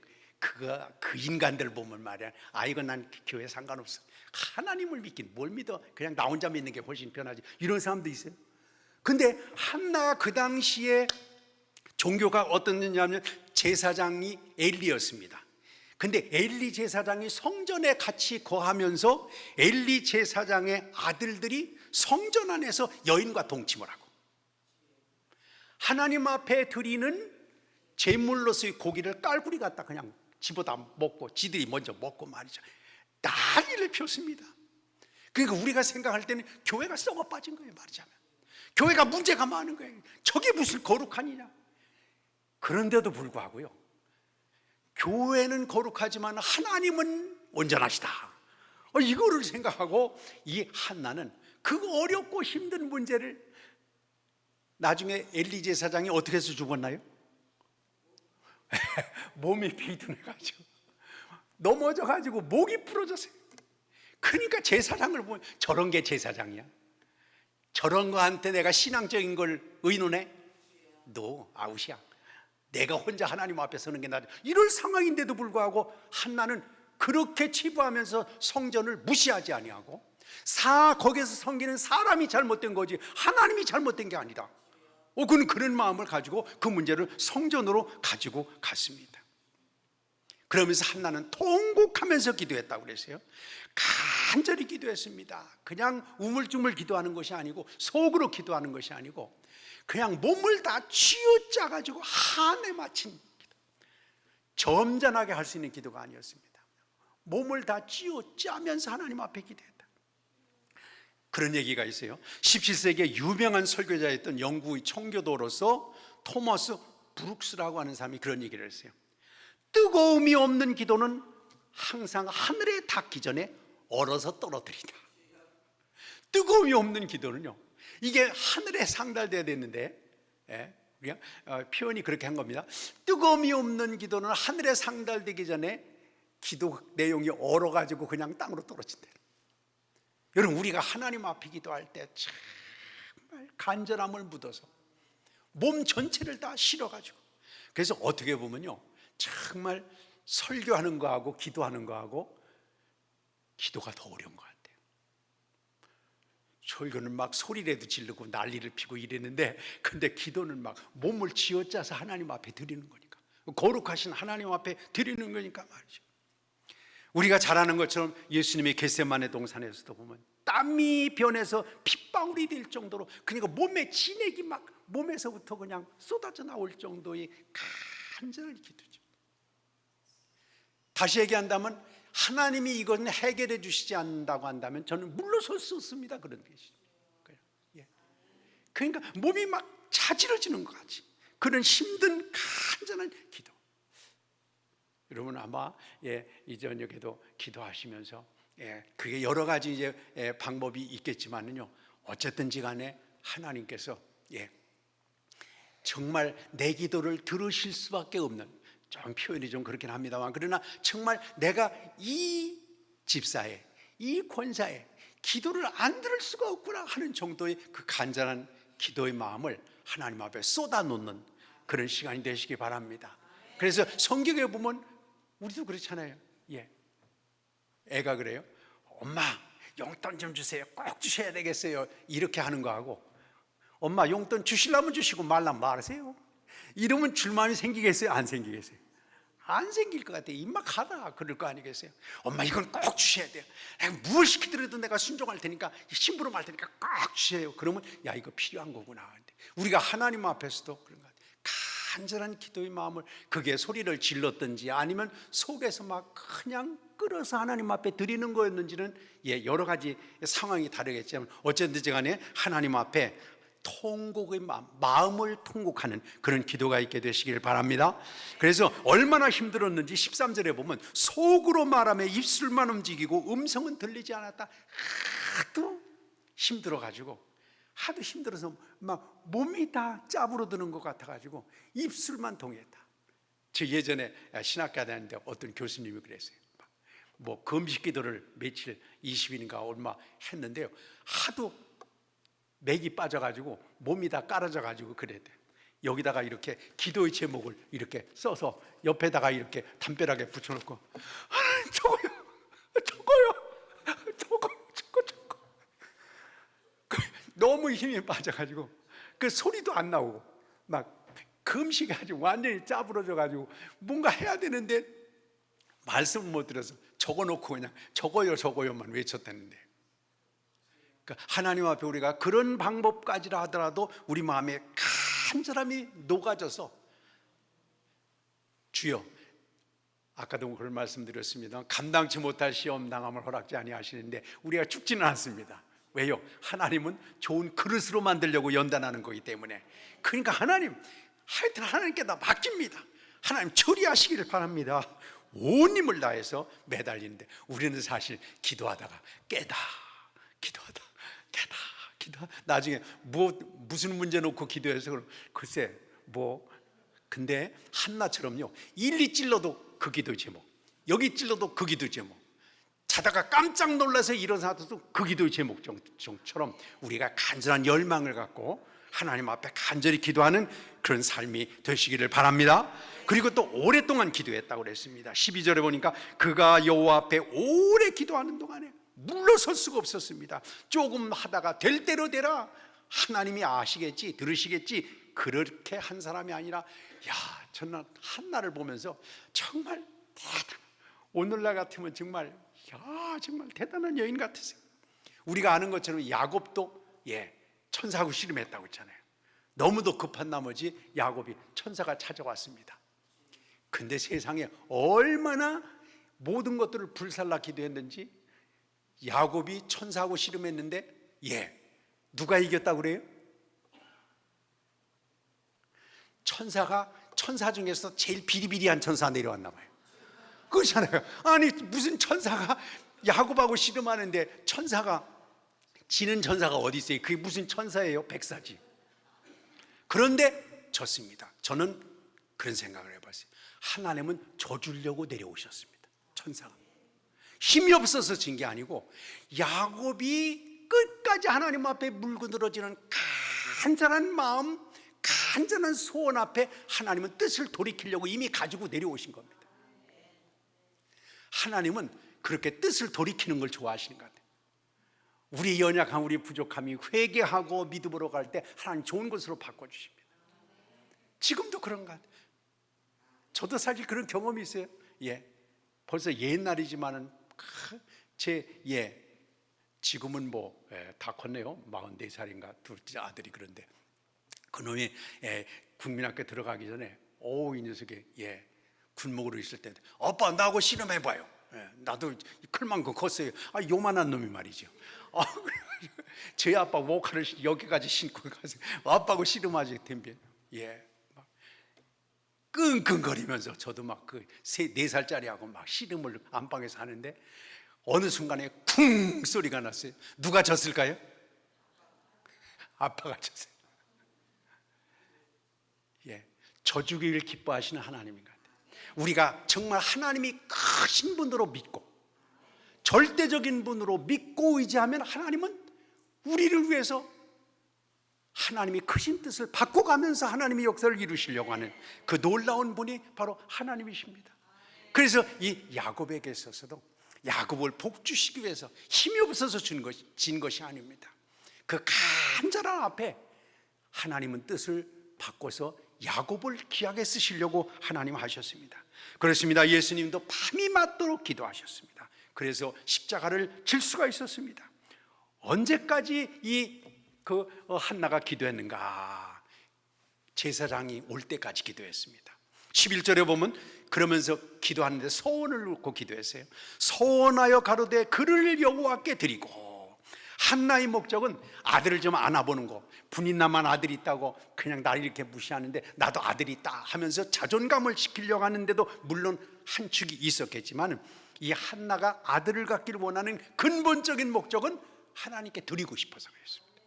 인간들 보면 말이야, 아이고 난 교회 상관없어, 하나님을 믿긴 뭘 믿어, 그냥 나 혼자 믿는 게 훨씬 편하지, 이런 사람도 있어요. 근데 한나가 그 당시에 종교가 어떻냐면 제사장이 엘리였습니다. 근데 엘리 제사장이 성전에 같이 거하면서 엘리 제사장의 아들들이 성전 안에서 여인과 동침을 하고 하나님 앞에 드리는 제물로서의 고기를 깔구리 갖다 그냥 집어다 먹고 지들이 먼저 먹고 말이죠. 난리를 폈습니다. 그러니까 우리가 생각할 때는 교회가 썩어 빠진 거예요. 말하자면 교회가 문제가 많은 거예요. 저게 무슨 거룩하니냐. 그런데도 불구하고요, 교회는 거룩하지만 하나님은 온전하시다, 이거를 생각하고 이 한나는 그 어렵고 힘든 문제를, 나중에 엘리 제사장이 어떻게 해서 죽었나요? 몸이 비둔해가지고 넘어져가지고 목이 부러졌어요. 그러니까 제사장을 보면 저런 게 제사장이야? 저런 거한테 내가 신앙적인 걸 의논해? 너 아웃이야. 내가 혼자 하나님 앞에 서는 게 나아. 이럴 상황인데도 불구하고 한나는 그렇게 치부하면서 성전을 무시하지 아니하고, 거기에서 섬기는 사람이 잘못된 거지 하나님이 잘못된 게 아니다. 그는 그런 마음을 가지고 그 문제를 성전으로 가지고 갔습니다. 그러면서 한나는 통곡하면서 기도했다고 그랬어요. 간절히 기도했습니다. 그냥 우물쭈물 기도하는 것이 아니고, 속으로 기도하는 것이 아니고, 그냥 몸을 다 쥐어짜 가지고 한에 맞춘 기도, 점잖하게 할 수 있는 기도가 아니었습니다. 몸을 다 쥐어짜면서 하나님 앞에 기도했다. 그런 얘기가 있어요. 17세기에 유명한 설교자였던 영국의 청교도로서 토마스 브룩스라고 하는 사람이 그런 얘기를 했어요. 뜨거움이 없는 기도는 항상 하늘에 닿기 전에 얼어서 떨어뜨리다. 뜨거움이 없는 기도는요, 이게 하늘에 상달돼야 되는데, 그냥 표현이 그렇게 한 겁니다. 뜨거움이 없는 기도는 하늘에 상달되기 전에 기도 내용이 얼어가지고 그냥 땅으로 떨어진대. 여러분, 우리가 하나님 앞에 기도할 때 정말 간절함을 묻어서 몸 전체를 다 실어가지고, 그래서 어떻게 보면요, 정말 설교하는 거하고 기도하는 거하고 기도가 더 어려운 것 같아요. 설교는 막 소리라도 지르고 난리를 피고 이랬는데, 근데 기도는 막 몸을 쥐어짜서 하나님 앞에 드리는 거니까, 거룩하신 하나님 앞에 드리는 거니까 말이죠. 우리가 잘 아는 것처럼 예수님이 겟세마네 동산에서도 보면 땀이 변해서 핏방울이 될 정도로, 그러니까 몸에 진액이 막 몸에서부터 그냥 쏟아져 나올 정도의 간절한 기도죠. 다시 얘기한다면, 하나님이 이건 해결해 주시지 않는다고 한다면 저는 물러설 수 없습니다. 그런 것이. 그러니까 몸이 막 자지러지는 것 같이 그런 힘든 간절한 기도. 여러분 아마 이 저녁에도 기도하시면서 그게 여러 가지 이제 방법이 있겠지만은요, 어쨌든지 간에 하나님께서 정말 내 기도를 들으실 수밖에 없는, 좀 표현이 좀 그렇긴 합니다만, 그러나 정말 내가 이 집사에, 이 권사에 기도를 안 들을 수가 없구나 하는 정도의 그 간절한 기도의 마음을 하나님 앞에 쏟아놓는 그런 시간이 되시기 바랍니다. 그래서 성경에 보면 우리도 그렇잖아요. 애가 그래요. 엄마 용돈 좀 주세요. 꼭 주셔야 되겠어요. 이렇게 하는 거하고, 엄마 용돈 주시려면 주시고 말라면 말하세요. 이러면 줄 마음이 생기겠어요? 안 생기겠어요? 안 생길 것 같아요. 입막 가다 그럴 거 아니겠어요? 엄마 이건 꼭 주셔야 돼요. 무엇 시키더라도 내가 순종할 테니까, 심부름할 테니까 꼭 주세요. 그러면 야, 이거 필요한 거구나. 우리가 하나님 앞에서도 그런 것 같아요. 간절한 기도의 마음을, 그게 소리를 질렀든지 아니면 속에서 막 그냥 끌어서 하나님 앞에 드리는 거였는지는 여러 가지 상황이 다르겠지만, 어쨌든지 간에 하나님 앞에 통곡의 마음을 통곡하는 그런 기도가 있게 되시길 바랍니다. 그래서 얼마나 힘들었는지 13절에 보면, 속으로 말하며 입술만 움직이고 음성은 들리지 않았다. 하도 힘들어가지고, 하도 힘들어서 막 몸이 다 짜부러드는 것 같아가지고 입술만 통했다. 저 예전에 신학교 다니는데 어떤 교수님이 그랬어요. 뭐 금식 기도를 며칠 20일인가 얼마 했는데요, 하도 맥이 빠져가지고 몸이 다 깔아져가지고 그랬대. 여기다가 이렇게 기도의 제목을 이렇게 써서 옆에다가 이렇게 담벼락에 붙여놓고, 저거요. 너무 힘이 빠져가지고 그 소리도 안 나오고 막 금식이 아주 완전히 짜부러져가지고 뭔가 해야 되는데 말씀을 못 들어서 적어놓고 그냥 저거요만 외쳤다는데, 그러니까 하나님 앞에 우리가 그런 방법까지라 하더라도 우리 마음에 간절함이 녹아져서, 주여, 아까도 그런 말씀드렸습니다. 감당치 못할 시험 당함을 허락지 아니하시는데 우리가 죽지는 않습니다. 왜요? 하나님은 좋은 그릇으로 만들려고 연단하는 거기 때문에. 그러니까 하나님, 하여튼 하나님께 다 맡깁니다. 하나님 처리하시기를 바랍니다. 온 힘을 다해서 매달리는데, 우리는 사실 기도하다가 깨다, 나중에 무슨 문제 놓고 기도해서 그럼 글쎄 근데 한나처럼요, 일리 찔러도 그 기도 제목, 여기 찔러도 그 기도 제목, 자다가 깜짝 놀라서 일어나도 그 기도의 제목처럼 우리가 간절한 열망을 갖고 하나님 앞에 간절히 기도하는 그런 삶이 되시기를 바랍니다. 그리고 또 오랫동안 기도했다고 그랬습니다. 12절에 보니까 그가 여호와 앞에 오래 기도하는 동안에 물러설 수가 없었습니다. 조금 하다가 될 대로 되라, 하나님이 아시겠지, 들으시겠지, 그렇게 한 사람이 아니라, 저는 한나를 보면서 정말 대단한, 오늘날 같으면 정말 대단한 여인 같으세요. 우리가 아는 것처럼 야곱도 천사하고 씨름했다고 했잖아요. 너무도 급한 나머지 야곱이 천사가 찾아왔습니다. 근데 세상에 얼마나 모든 것들을 불살라 기도했는지 야곱이 천사하고 씨름했는데 누가 이겼다고 그래요? 천사 중에서 제일 비리비리한 천사 내려왔나 봐요. 그렇잖아요. 아니 무슨 천사가 야곱하고 씨름하는데 천사가 지는 천사가 어디 있어요? 그게 무슨 천사예요? 백사지. 그런데 졌습니다. 저는 그런 생각을 해봤어요. 하나님은 져주려고 내려오셨습니다. 천사가 힘이 없어서 진 게 아니고 야곱이 끝까지 하나님 앞에 물고 늘어지는 간절한 마음, 간절한 소원 앞에 하나님은 뜻을 돌이키려고 이미 가지고 내려오신 겁니다. 하나님은 그렇게 뜻을 돌이키는 걸 좋아하시는 것 같아요. 우리 연약함, 우리 부족함이 회개하고 믿음으로 갈 때 하나님 좋은 것으로 바꿔주십니다. 지금도 그런 것 같아요. 저도 사실 그런 경험이 있어요. 벌써 옛날이지만은 지금은 다 컸네요. 44살인가 둘째 아들이. 그런데 그놈이 국민학교 들어가기 전에 이 녀석이 군목으로 있을 때 아빠 나하고 씨름해봐요. 나도 클 만큼 컸어요. 요만한 놈이 말이죠. 저희 아빠 모카를 여기까지 신고 가서 아빠하고 씨름하지 덤벼. 막 끙끙거리면서 저도 막 그 4살짜리하고 막 씨름을 안방에서 하는데 어느 순간에 쿵 소리가 났어요. 누가 졌을까요? 아빠가 졌어요. 져주기를 기뻐하시는 하나님인 것 같아요. 우리가 정말 하나님이 크신 분으로 믿고 절대적인 분으로 믿고 의지하면 하나님은 우리를 위해서 하나님이 크신 뜻을 바꿔가면서 하나님의 역사를 이루시려고 하는 그 놀라운 분이 바로 하나님이십니다. 그래서 이 야곱에게 있어서도 야곱을 복주시기 위해서 힘이 없어서 진 것이 아닙니다. 그 간절한 앞에 하나님은 뜻을 바꿔서 야곱을 귀하게 쓰시려고 하나님 하셨습니다. 그렇습니다. 예수님도 밤이 맞도록 기도하셨습니다. 그래서 십자가를 질 수가 있었습니다. 언제까지 한나가 기도했는가? 제사장이 올 때까지 기도했습니다. 11절에 보면 그러면서 기도하는데 소원을 놓고 기도했어요. 소원하여 가로되 그를 여호와께 드리고. 한나의 목적은 아들을 좀 안아보는 거. 분인남한 아들이 있다고 그냥 나를 이렇게 무시하는데 나도 아들이 있다 하면서 자존감을 지키려고 하는데도 물론 한 축이 있었겠지만 이 한나가 아들을 갖기를 원하는 근본적인 목적은 하나님께 드리고 싶어서 그랬습니다.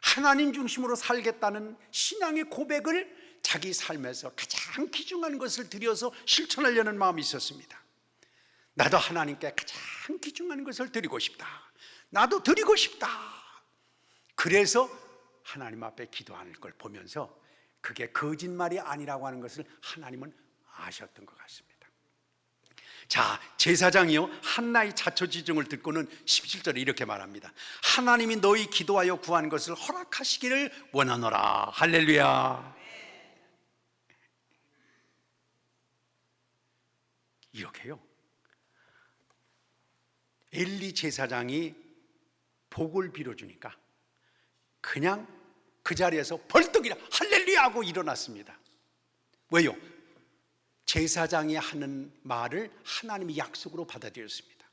하나님 중심으로 살겠다는 신앙의 고백을 자기 삶에서 가장 귀중한 것을 드려서 실천하려는 마음이 있었습니다. 나도 하나님께 가장 귀중한 것을 드리고 싶다. 나도 드리고 싶다. 그래서 하나님 앞에 기도하는 걸 보면서 그게 거짓말이 아니라고 하는 것을 하나님은 아셨던 것 같습니다. 자, 제사장이요 한나의 자초지종을 듣고는 17절에 이렇게 말합니다. 하나님이 너희 기도하여 구한 것을 허락하시기를 원하노라. 할렐루야. 이렇게요 엘리 제사장이 복을 빌어주니까 그냥 그 자리에서 벌떡 할렐루야 하고 일어났습니다. 왜요? 제사장이 하는 말을 하나님이 약속으로 받아들였습니다.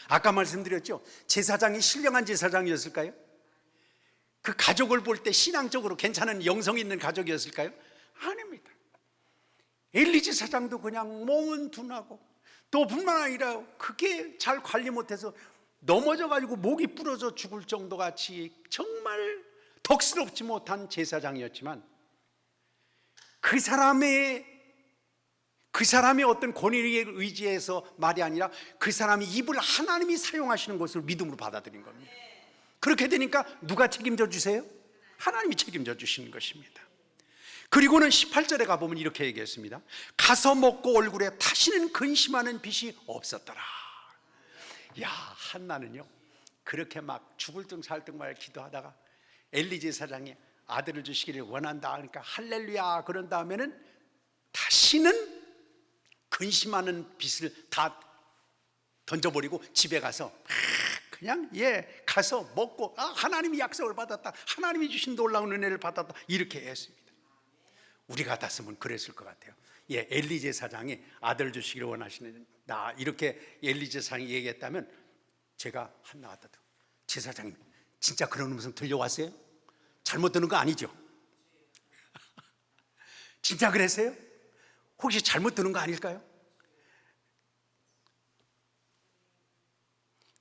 아까 말씀드렸죠? 제사장이 신령한 제사장이었을까요? 그 가족을 볼 때 신앙적으로 괜찮은 영성 있는 가족이었을까요? 아닙니다. 엘리 제사장도 그냥 몸은 둔하고 또 뿐만 아니라 그게 잘 관리 못해서 넘어져가지고 목이 부러져 죽을 정도 같이 정말 덕스럽지 못한 제사장이었지만 그 사람의 어떤 권위에 의지해서 말이 아니라 그 사람이 입을 하나님이 사용하시는 것을 믿음으로 받아들인 겁니다. 그렇게 되니까 누가 책임져 주세요? 하나님이 책임져 주시는 것입니다. 그리고는 18절에 가보면 이렇게 얘기했습니다. 가서 먹고 얼굴에 다시는 근심하는 빛이 없었더라. 야, 한나는요 그렇게 막 죽을 둥 살 둥 말 기도하다가 엘리 제사장이 아들을 주시기를 원한다 그러니까 할렐루야 그런 다음에는 다시는 근심하는 빛을 다 던져버리고 집에 가서 그냥 가서 먹고 하나님이 약속을 받았다, 하나님이 주신 놀라운 은혜를 받았다 이렇게 했습니다. 우리 같았으면 그랬을 것 같아요. 예, 엘리 제사장이 아들 주시기를 원하시는다 이렇게 엘리 제사장이 얘기했다면 제가 한나가 더 제사장님 진짜 그런 음성 들려왔어요? 잘못 듣는 거 아니죠? 진짜 그랬어요? 혹시 잘못 듣는 거 아닐까요?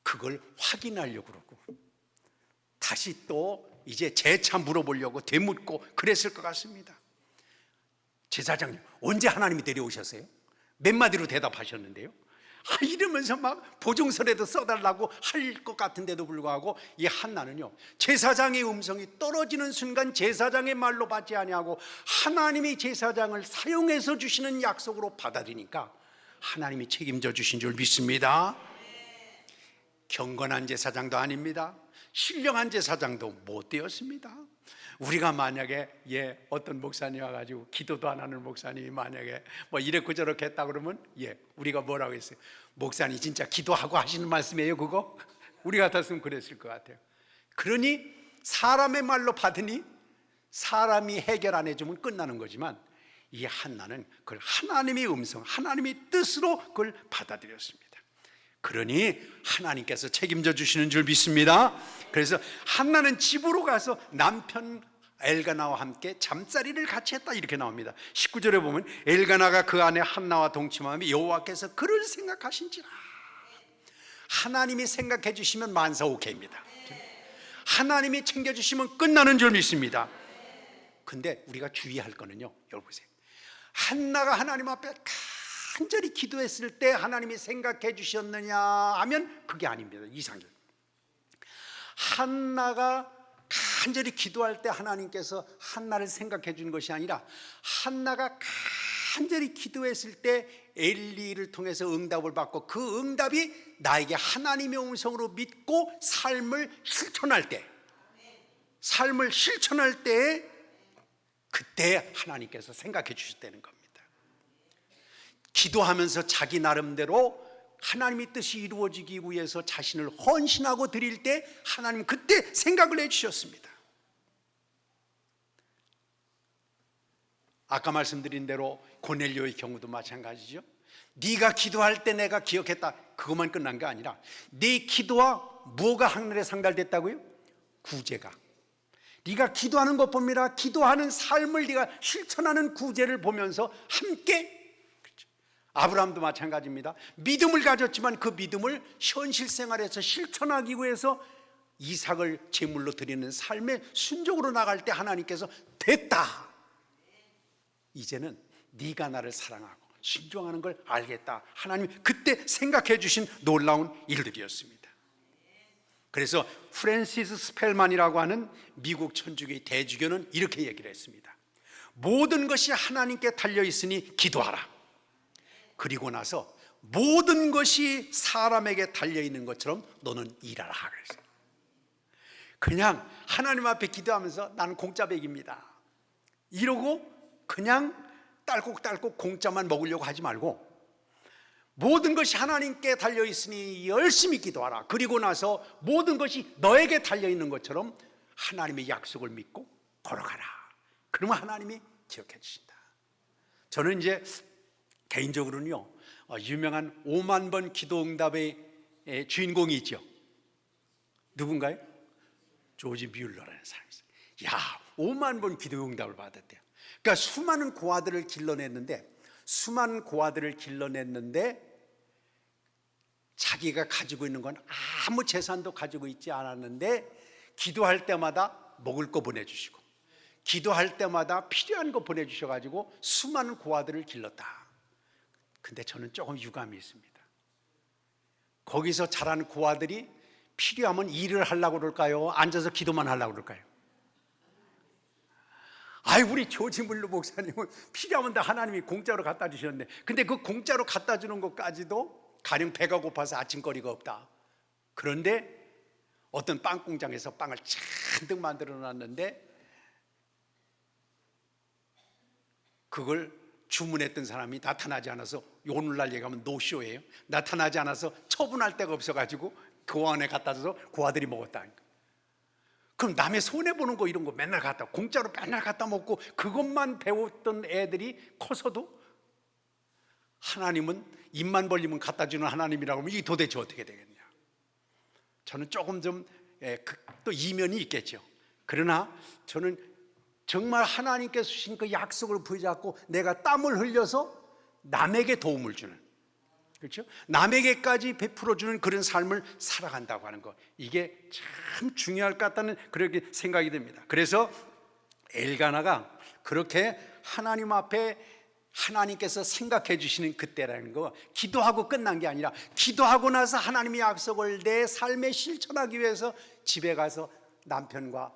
그걸 확인하려고 그러고 다시 또 이제 재차 물어보려고 되묻고 그랬을 것 같습니다. 제사장님 언제 하나님이 데려오셨어요? 몇 마디로 대답하셨는데요. 이러면서 막 보증서에도 써달라고 할 것 같은데도 불구하고 이 한나는요, 제사장의 음성이 떨어지는 순간 제사장의 말로 받지 아니하고 하나님이 제사장을 사용해서 주시는 약속으로 받아들이니까 하나님이 책임져 주신 줄 믿습니다. 경건한 제사장도 아닙니다. 신령한 제사장도 못 되었습니다. 우리가 만약에 어떤 목사님 와가지고 기도도 안 하는 목사님이 만약에 뭐 이렇고 저렇게 했다 그러면 우리가 뭐라고 했어요? 목사님 진짜 기도하고 하시는 말씀이에요 그거? 우리 같았으면 그랬을 것 같아요. 그러니 사람의 말로 받으니 사람이 해결 안 해주면 끝나는 거지만 이 한나는 그걸 하나님의 음성, 하나님의 뜻으로 그걸 받아들였습니다. 그러니 하나님께서 책임져 주시는 줄 믿습니다. 그래서 한나는 집으로 가서 남편 엘가나와 함께 잠자리를 같이 했다 이렇게 나옵니다. 19절에 보면 엘가나가 그 아내 한나와 동침하며 여호와께서 그를 생각하신지라. 하나님이 생각해 주시면 만사오케이입니다. 하나님이 챙겨주시면 끝나는 줄 믿습니다. 근데 우리가 주의할 거는요, 여러분 보세요. 한나가 하나님 앞에 간절히 기도했을 때 하나님이 생각해 주셨느냐 하면 그게 아닙니다. 이상해요. 한나가 간절히 기도할 때 하나님께서 한나를 생각해 주는 것이 아니라 한나가 간절히 기도했을 때 엘리를 통해서 응답을 받고 그 응답이 나에게 하나님의 음성으로 믿고 삶을 실천할 때 그때 하나님께서 생각해 주셨다는 겁니다. 기도하면서 자기 나름대로 하나님의 뜻이 이루어지기 위해서 자신을 헌신하고 드릴 때 하나님 그때 생각을 해주셨습니다. 아까 말씀드린 대로 고넬료의 경우도 마찬가지죠. 네가 기도할 때 내가 기억했다 그것만 끝난 게 아니라 네 기도와 뭐가 하늘에 상달됐다고요? 구제가. 네가 기도하는 것 봅니다. 기도하는 삶을 네가 실천하는 구제를 보면서 함께, 아브라함도 마찬가지입니다. 믿음을 가졌지만 그 믿음을 현실 생활에서 실천하기 위해서 이삭을 제물로 드리는 삶에 순종으로 나갈 때 하나님께서 됐다, 이제는 네가 나를 사랑하고 순종하는 걸 알겠다, 하나님이 그때 생각해 주신 놀라운 일들이었습니다. 그래서 프랜시스 스펠만이라고 하는 미국 천주교의 대주교는 이렇게 얘기를 했습니다. 모든 것이 하나님께 달려있으니 기도하라. 그리고 나서 모든 것이 사람에게 달려있는 것처럼 너는 일하라 그랬어요. 그냥 하나님 앞에 기도하면서 나는 공짜백입니다 이러고 그냥 딸꾹딸꾹 공짜만 먹으려고 하지 말고 모든 것이 하나님께 달려있으니 열심히 기도하라. 그리고 나서 모든 것이 너에게 달려있는 것처럼 하나님의 약속을 믿고 걸어가라. 그러면 하나님이 기억해 주신다. 저는 이제 개인적으로는요, 유명한 5만 번 기도응답의 주인공이 있죠. 누군가요? 조지 뮬러라는 사람이 있어요. 5만 번 기도응답을 받았대요. 그러니까 수많은 고아들을 길러냈는데 자기가 가지고 있는 건 아무 재산도 가지고 있지 않았는데 기도할 때마다 먹을 거 보내주시고 기도할 때마다 필요한 거 보내주셔가지고 수많은 고아들을 길렀다. 근데 저는 조금 유감이 있습니다. 거기서 자란 고아들이 필요하면 일을 하려고 그럴까요? 앉아서 기도만 하려고 그럴까요? 우리 조지 물러 목사님은 필요하면 다 하나님이 공짜로 갖다 주셨네. 근데 그 공짜로 갖다 주는 것까지도 가령 배가 고파서 아침거리가 없다. 그런데 어떤 빵 공장에서 빵을 잔뜩 만들어 놨는데 그걸 주문했던 사람이 나타나지 않아서, 오늘날 얘기하면 노쇼예요. 나타나지 않아서 처분할 데가 없어가지고 교환에 갖다 줘서 고아들이 먹었다. 그럼 남의 손해보는 거 이런 거 맨날 공짜로 맨날 갖다 먹고 그것만 배웠던 애들이 커서도 하나님은 입만 벌리면 갖다 주는 하나님이라고 하면 이게 도대체 어떻게 되겠냐? 저는 조금 좀 또 이면이 있겠죠. 그러나 저는 정말 하나님께서 주신 그 약속을 붙잡고 내가 땀을 흘려서 남에게 도움을 주는, 그렇죠? 남에게까지 베풀어주는 그런 삶을 살아간다고 하는 것, 이게 참 중요할 것 같다는 그렇게 생각이 듭니다. 그래서 엘가나가 그렇게 하나님 앞에 하나님께서 생각해 주시는 그때라는 거, 기도하고 끝난 게 아니라 기도하고 나서 하나님의 약속을 내 삶에 실천하기 위해서 집에 가서 남편과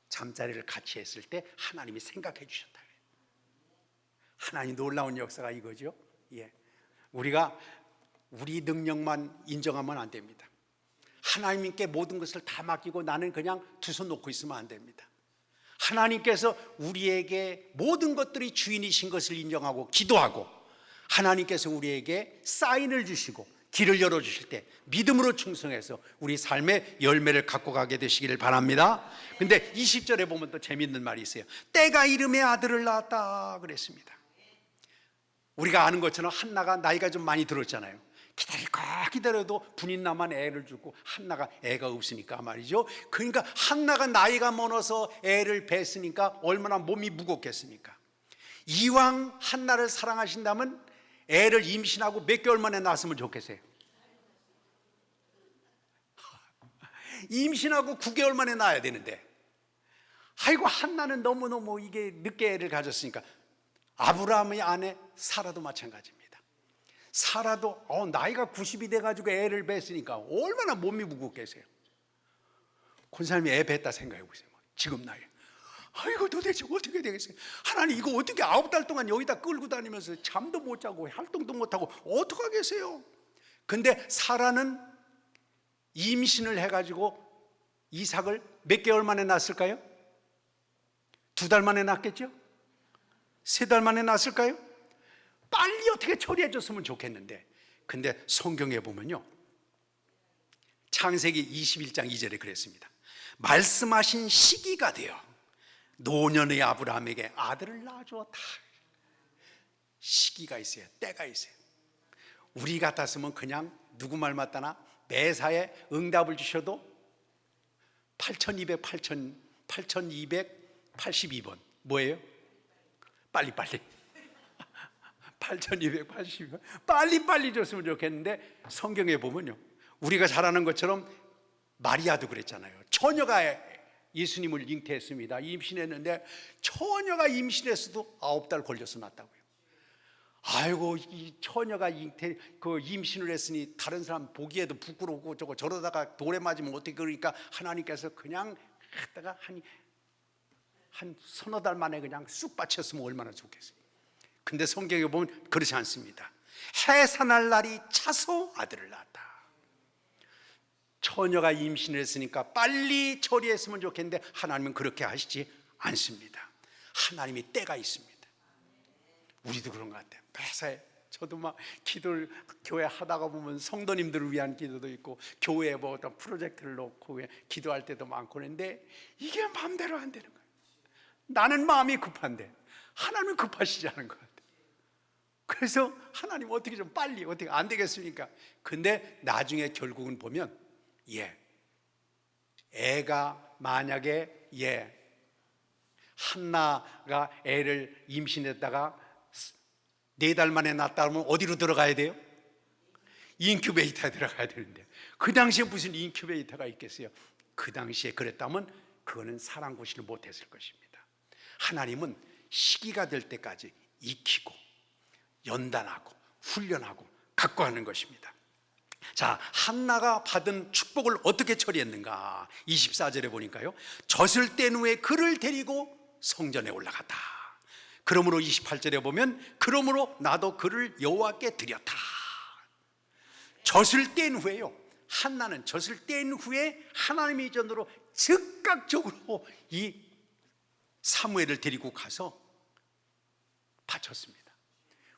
잠자리를 같이 했을 때 하나님이 생각해 주셨다. 하나님 놀라운 역사가 이거죠. 예. 우리가 우리 능력만 인정하면 안 됩니다. 하나님께 모든 것을 다 맡기고 나는 그냥 두 손 놓고 있으면 안 됩니다. 하나님께서 우리에게 모든 것들이 주인이신 것을 인정하고 기도하고, 하나님께서 우리에게 사인을 주시고 길을 열어주실 때 믿음으로 충성해서 우리 삶의 열매를 갖고 가게 되시기를 바랍니다. 근데 20절에 보면 또 재밌는 말이 있어요. 때가 이름의 아들을 낳았다 그랬습니다. 우리가 아는 것처럼 한나가 나이가 좀 많이 들었잖아요. 기다려도 분인나만 애를 주고 한나가 애가 없으니까 말이죠. 그러니까 한나가 나이가 많아서 애를 뱄으니까 얼마나 몸이 무겁겠습니까? 이왕 한나를 사랑하신다면 애를 임신하고 몇 개월 만에 낳았으면 좋겠어요. 임신하고 9개월 만에 낳아야 되는데, 아이고 한나는 너무너무 이게 늦게 애를 가졌으니까. 아브라함의 아내 사라도 마찬가지입니다. 사라도 나이가 90이 돼가지고 애를 뱄으니까 얼마나 몸이 무겁겠어요. 권사님이 애 뱄다 생각해 보세요. 지금 나이. 아이고 도대체 어떻게 되겠어요? 하나님 이거 어떻게 9달 동안 여기다 끌고 다니면서 잠도 못 자고 활동도 못 하고 어떡하겠어요? 근데 사라는 임신을 해가지고 이삭을 몇 개월 만에 낳았을까요? 2달 만에 낳았겠죠? 3달 만에 낳았을까요? 빨리 어떻게 처리해 줬으면 좋겠는데, 근데 성경에 보면요, 창세기 21장 2절에 그랬습니다. 말씀하신 시기가 되어 노년의 아브라함에게 아들을 낳아주었다. 시기가 있어요. 때가 있어요. 우리 같았으면 그냥 누구 말 맞다나 매사에 응답을 주셔도 8282번 뭐예요? 빨리빨리 8282번 빨리빨리 줬으면 좋겠는데, 성경에 보면요, 우리가 잘 아는 것처럼 마리아도 그랬잖아요. 처녀가 예수님을 잉태했습니다. 임신했는데 처녀가 임신했어도 9달 걸려서 낳았다고요. 아이고 이 처녀가 임신을 했으니 다른 사람 보기에도 부끄럽고 저러다가 돌에 맞으면 어떻게, 그러니까 하나님께서 그냥 하다가 한 서너 달 만에 그냥 쑥 빠쳤으면 얼마나 좋겠어요. 근데 성경에 보면 그렇지 않습니다. 해산할 날이 차서 아들을 낳았다. 처녀가 임신을 했으니까 빨리 처리했으면 좋겠는데 하나님은 그렇게 하시지 않습니다. 하나님이 때가 있습니다. 우리도 그런 것 같아요. 매사에 저도 막 기도를 교회 하다가 보면 성도님들을 위한 기도도 있고 교회에 뭐 어떤 프로젝트를 놓고 기도할 때도 많고 그런데 이게 마음대로 안 되는 거예요. 나는 마음이 급한데 하나님은 급하시지 않은 것 같아요. 그래서 하나님 어떻게 좀 빨리 어떻게 안 되겠습니까? 근데 나중에 결국은 보면 애가 만약에 한나가 애를 임신했다가 4달 만에 낳았다 그러면 어디로 들어가야 돼요? 인큐베이터에 들어가야 되는데, 그 당시에 무슨 인큐베이터가 있겠어요? 그 당시에 그랬다면 그거는 사랑고시를 못했을 것입니다. 하나님은 시기가 될 때까지 익히고 연단하고 훈련하고 갖고 하는 것입니다. 자, 한나가 받은 축복을 어떻게 처리했는가? 24절에 보니까요, 젖을 뗀 후에 그를 데리고 성전에 올라갔다. 그러므로 28절에 보면 그러므로 나도 그를 여호와께 드렸다. 젖을 뗀 후에요, 한나는 젖을 뗀 후에 하나님의 전으로 즉각적으로 이 사무엘을 데리고 가서 바쳤습니다.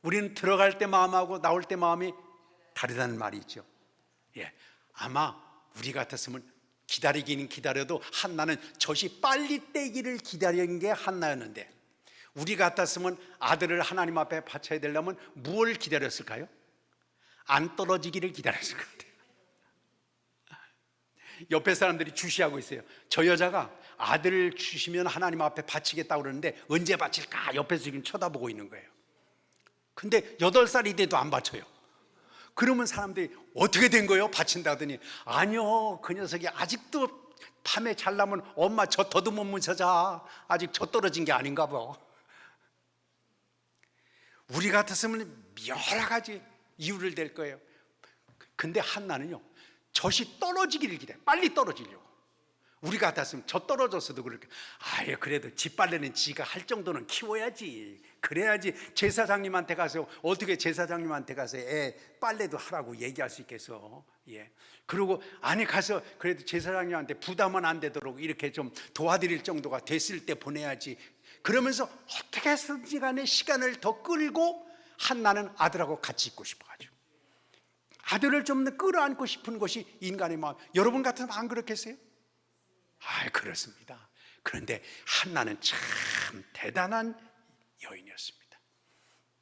우리는 들어갈 때 마음하고 나올 때 마음이 다르다는 말이 있죠. 아마 우리 같았으면 기다리기는 기다려도 한나는 젖이 빨리 떼기를 기다리는 게 한나였는데, 우리 같았으면 아들을 하나님 앞에 바쳐야 되려면 무엇을 기다렸을까요? 안 떨어지기를 기다렸을 것 같아요. 옆에 사람들이 주시하고 있어요. 저 여자가 아들을 주시면 하나님 앞에 바치겠다고 그러는데 언제 바칠까? 옆에서 지금 쳐다보고 있는 거예요. 근데 8살이 돼도 안 바쳐요. 그러면 사람들이 어떻게 된 거예요? 바친다 하더니 아니요, 그 녀석이 아직도 밤에 잘라면 엄마 저 더듬으면서 자. 아직 저 떨어진 게 아닌가 봐. 우리 같았으면 여러 가지 이유를 댈 거예요. 근데 한나는요, 젖이 떨어지기를 기다려. 빨리 떨어지려고. 우리 같았으면 저 떨어졌어도 그렇게, 아예 그래도 집 빨래는 지가 할 정도는 키워야지. 그래야지 제사장님한테 가서, 어떻게 제사장님한테 가서 애 빨래도 하라고 얘기할 수 있겠어. 예. 그리고 안에 가서 그래도 제사장님한테 부담은 안 되도록 이렇게 좀 도와드릴 정도가 됐을 때 보내야지. 그러면서 어떻게 해서든지 간에 시간을 더 끌고 한나는 아들하고 같이 있고 싶어가지고 아들을 좀 더 끌어안고 싶은 것이 인간의 마음. 여러분 같으면 안 그렇겠어요? 아, 그렇습니다. 그런데 한나는 참 대단한 여인이었습니다.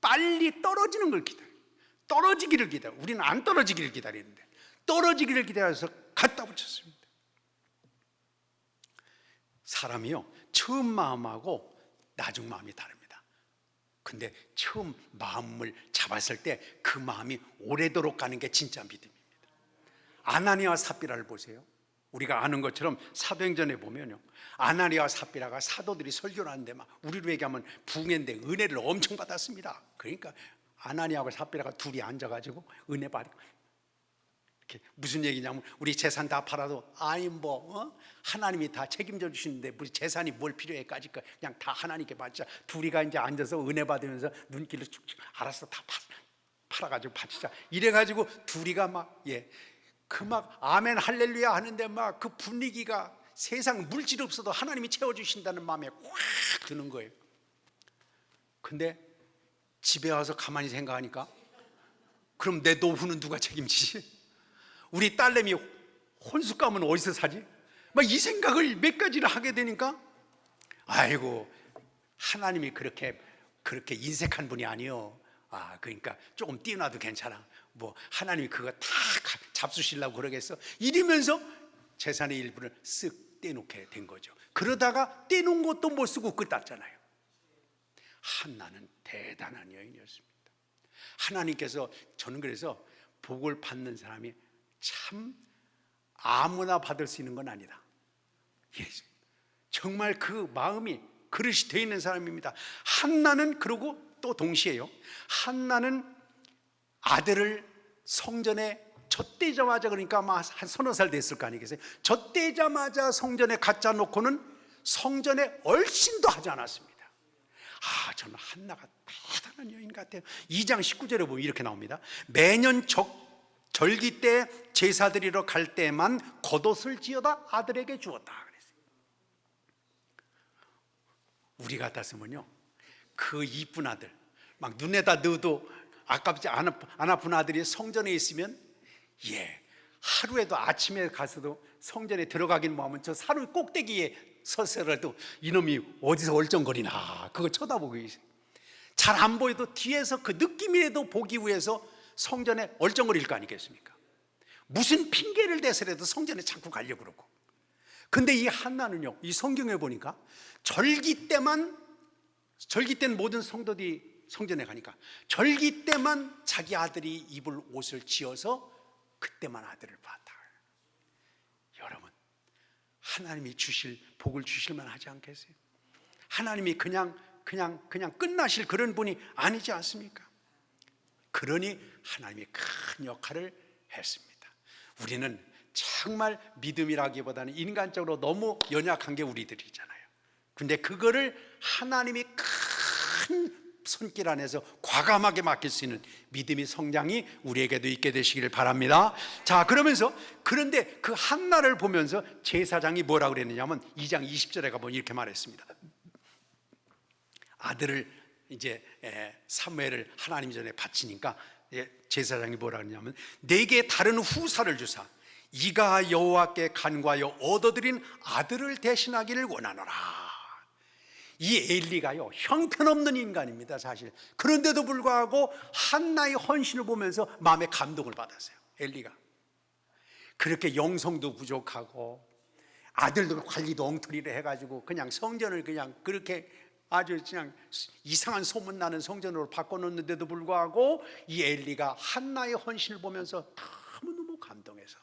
빨리 떨어지는 걸 기다려요. 떨어지기를 기다려요. 우리는 안 떨어지기를 기다리는데 떨어지기를 기다려서 갖다 붙였습니다. 사람이요, 처음 마음하고 나중 마음이 다릅니다. 근데 처음 마음을 잡았을 때 그 마음이 오래도록 가는 게 진짜 믿음입니다. 아나니아와 삽비라를 보세요. 우리가 아는 것처럼 사도행전에 보면요, 아나니아와 삽비라가 사도들이 설교를 하는데 막 우리로 얘기하면 붕괴인데 은혜를 엄청 받았습니다. 그러니까 아나니아와 삽비라가 둘이 앉아가지고 은혜 받고, 이렇게 무슨 얘기냐면 우리 재산 다 팔아도 아니 하나님이 다 책임져 주시는데 우리 재산이 뭘 필요해까지 그냥 다 하나님께 받자. 둘이가 이제 앉아서 은혜 받으면서 눈길을 쭉쭉, 알았어, 다 팔아가지고 바치자. 이래가지고 둘이가 막 아멘 할렐루야 하는데 막 그 분위기가 세상 물질 없어도 하나님이 채워주신다는 마음에 확 드는 거예요. 근데 집에 와서 가만히 생각하니까, 그럼 내 노후는 누가 책임지지? 우리 딸내미 혼숙감은 어디서 사지? 막 이 생각을 몇 가지를 하게 되니까, 아이고, 하나님이 그렇게 인색한 분이 아니요. 그러니까 조금 띄어놔도 괜찮아. 하나님이 그거 다 잡수시려고 그러겠어? 이러면서 재산의 일부를 쓱 떼놓게 된 거죠. 그러다가 떼놓은 것도 못 쓰고 끝났잖아요. 한나는 대단한 여인이었습니다. 하나님께서, 저는 그래서 복을 받는 사람이 참 아무나 받을 수 있는 건 아니다. 정말 그 마음이 그릇이 되어 있는 사람입니다. 한나는, 그러고 또 동시에요, 한나는 아들을 성전에 젖대자마자, 그러니까 아마 한 서너 살 됐을 거 아니겠어요? 젖대자마자 성전에 갖다 놓고는 성전에 얼씬도 하지 않았습니다. 저는 한나가 대단한 여인 같아요. 2장 19절에 보면 이렇게 나옵니다. 매년 절기 때 제사 드리러 갈 때만 겉옷을 지어다 아들에게 주었다 그랬어요. 우리 같았으면요, 그 이쁜 아들, 막 눈에다 넣어도 아깝지 안 아픈 아들이 성전에 있으면, 하루에도 아침에 가서도 성전에 들어가긴 뭐하면 저 산을 꼭대기에 서서라도 이놈이 어디서 얼쩡거리나 그거 쳐다보고 계세요. 잘 안 보여도 뒤에서 그 느낌이라도 보기 위해서 성전에 얼쩡거릴 거 아니겠습니까? 무슨 핑계를 대서라도 성전에 자꾸 가려고 그러고. 근데 이 한나는요, 이 성경에 보니까 절기 때는 모든 성도들이 성전에 가니까 절기 때만 자기 아들이 입을 옷을 지어서 그때만 아들을 봤다. 여러분, 하나님이 주실 복을 주실만 하지 않겠어요? 하나님이 그냥 끝나실 그런 분이 아니지 않습니까? 그러니 하나님이 큰 역할을 했습니다. 우리는 정말 믿음이라기보다는 인간적으로 너무 연약한 게 우리들이잖아요. 근데 그거를 하나님이 큰 손길 안에서 과감하게 맡길 수 있는 믿음의 성장이 우리에게도 있게 되시기를 바랍니다. 자, 그런데 그 한나를 보면서 제사장이 뭐라고 그랬느냐면 2장 20절에 가보면 이렇게 말했습니다. 아들을 이제 사무엘을 하나님 전에 바치니까 제사장이 뭐라 그러냐면, 내게 다른 후사를 주사 이가 여호와께 간과하여 얻어들인 아들을 대신하기를 원하노라. 이 엘리가요, 형편없는 인간입니다, 사실. 그런데도 불구하고 한나의 헌신을 보면서 마음에 감동을 받았어요, 엘리가. 그렇게 영성도 부족하고 아들들 관리도 엉터리를 해가지고 그냥 성전을 그냥 그렇게 아주 그냥 이상한 소문나는 성전으로 바꿔놓는데도 불구하고 이 엘리가 한나의 헌신을 보면서 너무너무 감동해서,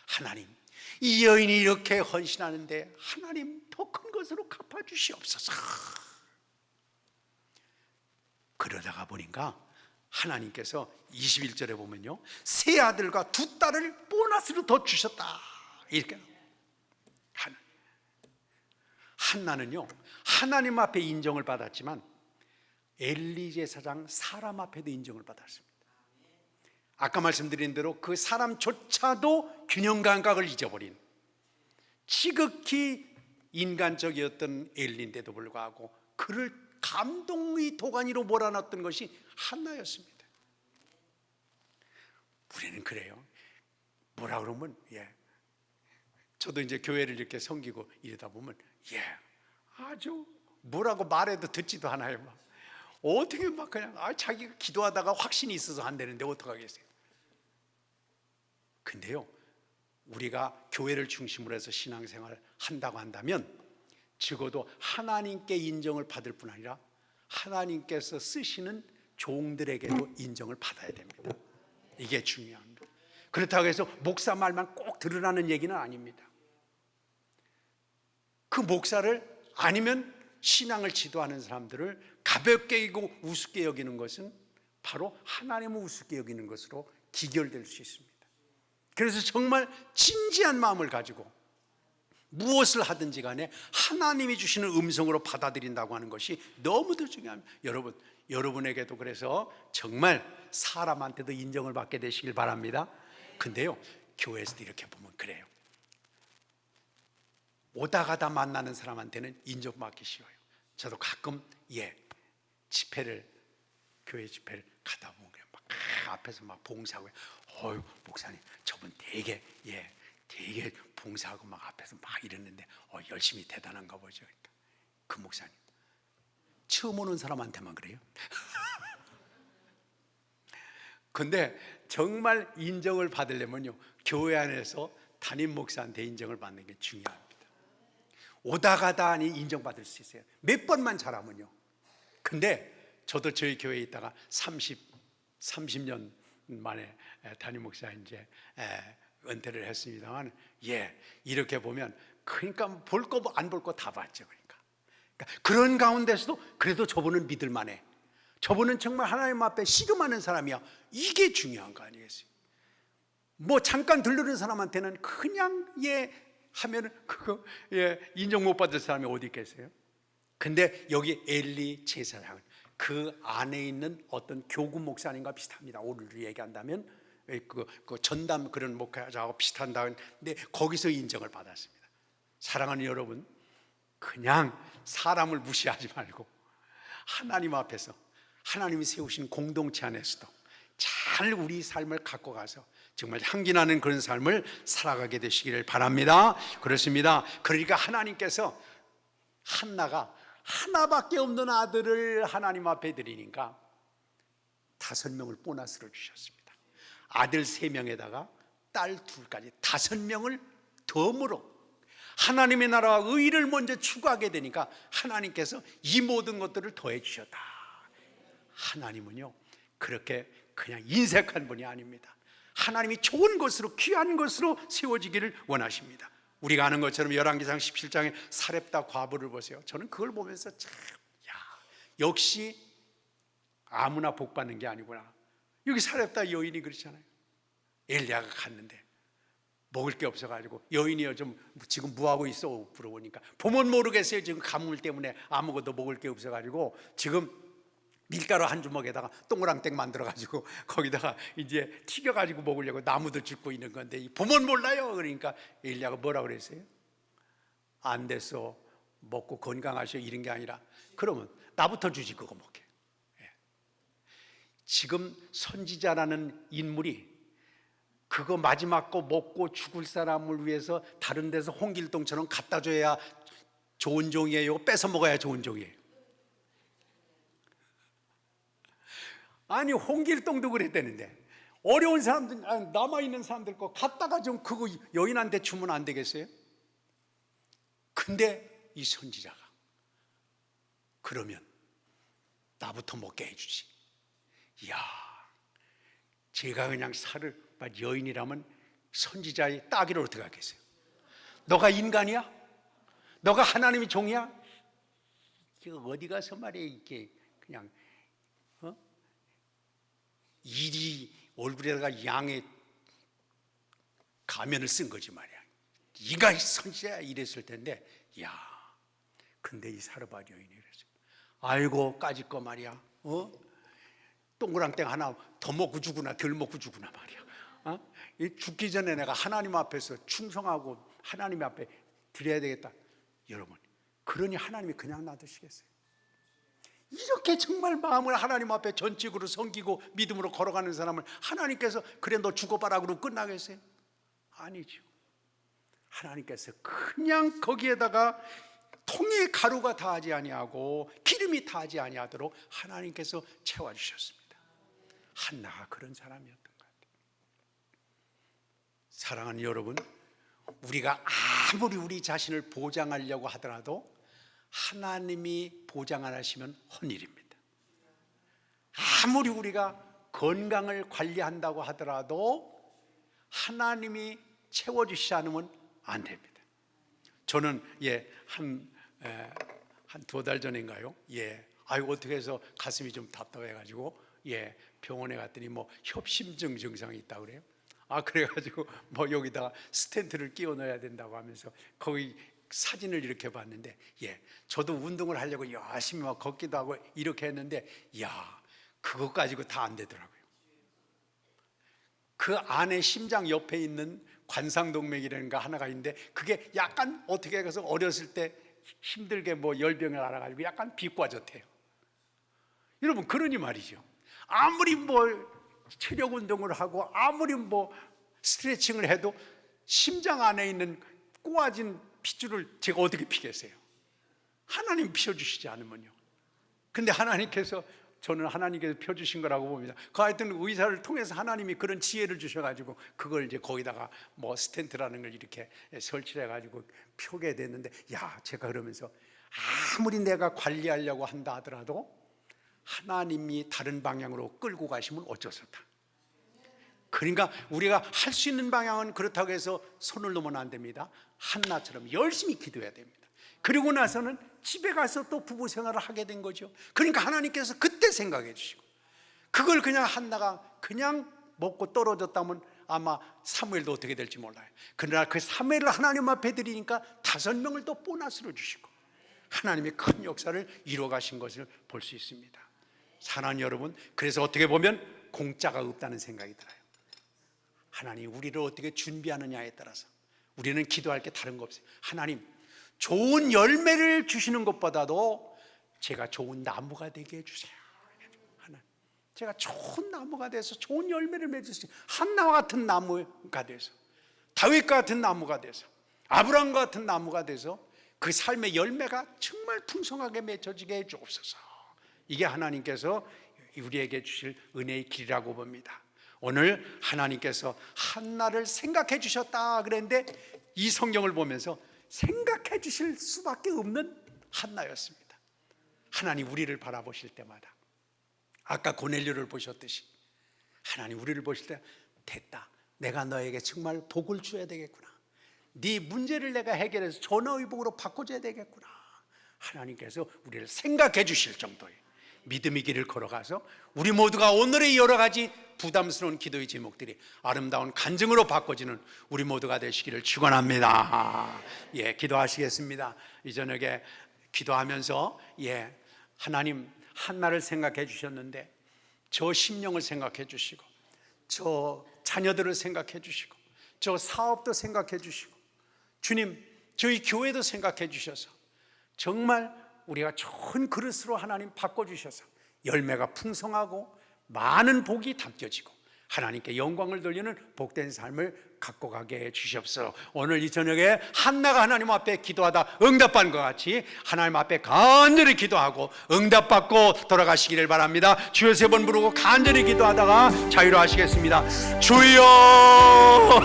하나님, 이 여인이 이렇게 헌신하는데 하나님 더 큰 것으로 갚아주시옵소서. 그러다가 보니까 하나님께서 21절에 보면요, 세 아들과 두 딸을 보너스로 더 주셨다, 이렇게. 한나는요, 하나님 앞에 인정을 받았지만 엘리 제사장 사람 앞에도 인정을 받았습니다. 아까 말씀드린 대로 그 사람조차도 균형 감각을 잊어버린 지극히 인간적이었던 엘리인데도 불구하고 그를 감동의 도가니로 몰아넣었던 것이 한나였습니다. 우리는 그래요. 뭐라 그러면, 저도 이제 교회를 이렇게 섬기고 이러다 보면, 아주 뭐라고 말해도 듣지도 않아요. 막 어떻게 막 그냥 자기가 기도하다가 확신이 있어서 안 되는데 어떡하겠어요. 근데요, 우리가 교회를 중심으로 해서 신앙생활을 한다고 한다면 적어도 하나님께 인정을 받을 뿐 아니라 하나님께서 쓰시는 종들에게도 인정을 받아야 됩니다. 이게 중요합니다. 그렇다고 해서 목사 말만 꼭 들으라는 얘기는 아닙니다. 그 목사를 아니면 신앙을 지도하는 사람들을 가볍게 이고 우습게 여기는 것은 바로 하나님을 우습게 여기는 것으로 기결될 수 있습니다. 그래서 정말 진지한 마음을 가지고 무엇을 하든지 간에 하나님이 주시는 음성으로 받아들인다고 하는 것이 너무도 중요합니다. 여러분에게도 그래서 정말 사람한테도 인정을 받게 되시길 바랍니다. 근데요, 교회에서도 이렇게 보면 그래요. 오다 가다 만나는 사람한테는 인정받기 쉬워요. 저도 가끔 교회 집회를 가다 보면 막 앞에서 막 봉사하고, 목사님 저분 되게 봉사하고 막 앞에서 막 이랬는데 열심히 대단한가 보죠. 그러니까 그 목사님 처음 오는 사람한테만 그래요. 근데 정말 인정을 받으려면요, 교회 안에서 담임 목사한테 인정을 받는 게 중요합니다. 오다 가다 하니 인정받을 수 있어요, 몇 번만 잘하면요. 근데 저도 저희 교회에 있다가 30년 만에 담임 목사 이제 은퇴를 했습니다만, 이렇게 보면 그러니까 볼 거 안 볼 거 다 봤죠. 그러니까 그런 가운데서도 그래도 저분은 믿을 만해, 저분은 정말 하나님 앞에 씨름하는 사람이야, 이게 중요한 거 아니겠어요? 뭐 잠깐 들르는 사람한테는 그냥 하면은 그거 인정 못 받을 사람이 어디 있겠어요? 근데 여기 엘리 제사장은 그 안에 있는 어떤 교구 목사님과 비슷합니다. 오늘 얘기한다면 그 전담 그런 목사하고 비슷한다는데 거기서 인정을 받았습니다. 사랑하는 여러분, 그냥 사람을 무시하지 말고 하나님 앞에서 하나님이 세우신 공동체 안에서도 잘 우리 삶을 갖고 가서 정말 향기나는 그런 삶을 살아가게 되시기를 바랍니다. 그렇습니다. 그러니까 하나님께서 한나가 하나밖에 없는 아들을 하나님 앞에 드리니까 5명을 보너스로 주셨습니다. 아들 3명에다가 딸 2까지 5명을 덤으로 하나님의 나라와 의를 먼저 추구하게 되니까 하나님께서 이 모든 것들을 더해 주셨다. 하나님은요, 그렇게 그냥 인색한 분이 아닙니다. 하나님이 좋은 것으로, 귀한 것으로 세워지기를 원하십니다. 우리가 아는 것처럼 열왕기상 17장에 사렙다 과부를 보세요. 저는 그걸 보면서 참, 역시 아무나 복 받는 게 아니구나. 여기 사렙다 여인이 그렇잖아요. 엘리야가 갔는데 먹을 게 없어가지고, 여인이요 좀 지금 뭐하고 있어? 물어보니까 보면 모르겠어요. 지금 가뭄 때문에 아무것도 먹을 게 없어가지고 지금 밀가루 한 주먹에다가 동그랑땡 만들어가지고 거기다가 이제 튀겨가지고 먹으려고 나무도 줍고 있는 건데 보면 몰라요. 그러니까 엘리야가 뭐라 그랬어요? 안 됐어, 먹고 건강하셔, 이런 게 아니라 그러면 나부터 주지, 그거 먹게. 지금 선지자라는 인물이 그거 마지막 거 먹고 죽을 사람을 위해서 다른 데서 홍길동처럼 갖다 줘야 좋은 종이에요? 뺏어 먹어야 좋은 종이에요? 아니 홍길동도 그랬다는데 어려운 사람들, 남아있는 사람들 거 갖다가 좀 그거 여인한테 주면 안 되겠어요? 근데 이 선지자가 그러면 나부터 먹게 해주지. 이야, 제가 그냥 살을 여인이라면 선지자의 따기를 어떻게 하겠어요? 너가 인간이야? 너가 하나님의 종이야? 이거 어디 가서 말이야 이게 그냥 일이 얼굴에다가 양의 가면을 쓴 거지 말이야. 네가 선지자야 이랬을 텐데, 야, 근데 이 사르밧 여인이 그랬어. 아이고 까짓 거 말이야. 동그랑땡 하나 더 먹고 주구나 덜 먹고 주구나 말이야. 이 죽기 전에 내가 하나님 앞에서 충성하고 하나님 앞에 드려야 되겠다. 여러분, 그러니 하나님이 그냥 놔두시겠어요? 이렇게 정말 마음을 하나님 앞에 전직으로 섬기고 믿음으로 걸어가는 사람을 하나님께서 그래 너 죽어봐라 그러고 끝나겠어요? 아니죠. 하나님께서 그냥 거기에다가 통에 가루가 닿지 아니하고 기름이 닿지 아니하도록 하나님께서 채워주셨습니다. 한나가 그런 사람이었던 것 같아요. 사랑하는 여러분, 우리가 아무리 우리 자신을 보장하려고 하더라도 하나님이 보장 안 하시면 헛일입니다. 아무리 우리가 건강을 관리한다고 하더라도 하나님이 채워주시지 않으면 안 됩니다. 저는 한 두 달 전인가요? 어떻게 해서 가슴이 좀 답답해가지고 병원에 갔더니 뭐 협심증 증상이 있다고 그래요. 그래가지고 뭐 여기다가 스텐트를 끼워 넣어야 된다고 하면서 거기 사진을 이렇게 봤는데, 저도 운동을 하려고 열심히 막 걷기도 하고 이렇게 했는데, 그것 가지고 다 안 되더라고요. 그 안에 심장 옆에 있는 관상동맥이라는 거 하나가 있는데, 그게 약간 어떻게 해서 어렸을 때 힘들게 뭐 열병을 알아가지고 약간 비과졌대요. 여러분, 그러니 말이죠. 아무리 뭐 체력 운동을 하고 아무리 뭐 스트레칭을 해도 심장 안에 있는 꼬아진 핏줄을 제가 어떻게 피겠어요? 하나님 펴주시지 않으면요. 근데 하나님께서, 저는 하나님께서 펴주신 거라고 봅니다. 그 하여튼 의사를 통해서 하나님이 그런 지혜를 주셔가지고 그걸 이제 거기다가 뭐 스텐트라는 걸 이렇게 설치를 해가지고 펴게 됐는데, 제가 그러면서 아무리 내가 관리하려고 한다 하더라도 하나님이 다른 방향으로 끌고 가시면 어쩔 수 없다. 그러니까 우리가 할 수 있는 방향은 그렇다고 해서 손을 놓으면 안 됩니다. 한나처럼 열심히 기도해야 됩니다. 그리고 나서는 집에 가서 또 부부 생활을 하게 된 거죠. 그러니까 하나님께서 그때 생각해 주시고, 그걸 그냥 한나가 그냥 먹고 떨어졌다면 아마 사무엘도 어떻게 될지 몰라요. 그러나 그 사무엘을 하나님 앞에 드리니까 5명을 또 보너스로 주시고 하나님의 큰 역사를 이루어 가신 것을 볼 수 있습니다. 사랑하는 여러분, 그래서 어떻게 보면 공짜가 없다는 생각이 들어요. 하나님 우리를 어떻게 준비하느냐에 따라서 우리는 기도할 게 다른 거 없어요. 하나님, 좋은 열매를 주시는 것보다도 제가 좋은 나무가 되게 해주세요. 하나님, 제가 좋은 나무가 돼서 좋은 열매를 맺으세요. 한나와 같은 나무가 돼서, 다윗과 같은 나무가 돼서, 아브라함과 같은 나무가 돼서 그 삶의 열매가 정말 풍성하게 맺혀지게 해주옵소서. 이게 하나님께서 우리에게 주실 은혜의 길이라고 봅니다. 오늘 하나님께서 한나를 생각해 주셨다 그랬는데, 이 성경을 보면서 생각해 주실 수밖에 없는 한나였습니다. 하나님 우리를 바라보실 때마다, 아까 고넬료를 보셨듯이 하나님 우리를 보실 때, 됐다, 내가 너에게 정말 복을 줘야 되겠구나, 네 문제를 내가 해결해서 전화위복으로 바꿔줘야 되겠구나, 하나님께서 우리를 생각해 주실 정도의 믿음의 길을 걸어가서 우리 모두가 오늘의 여러 가지 부담스러운 기도의 제목들이 아름다운 간증으로 바꿔지는 우리 모두가 되시기를 축원합니다. 기도하시겠습니다. 이 저녁에 기도하면서 하나님 한나를 생각해 주셨는데 저 심령을 생각해 주시고, 저 자녀들을 생각해 주시고, 저 사업도 생각해 주시고, 주님 저희 교회도 생각해 주셔서 정말 우리가 좋은 그릇으로 하나님 바꿔주셔서 열매가 풍성하고 많은 복이 담겨지고 하나님께 영광을 돌리는 복된 삶을 갖고 가게 해주시옵소서. 오늘 이 저녁에 한나가 하나님 앞에 기도하다 응답받는 것 같이 하나님 앞에 간절히 기도하고 응답받고 돌아가시기를 바랍니다. 주여 세 번 부르고 간절히 기도하다가 자유로 하시겠습니다. 주여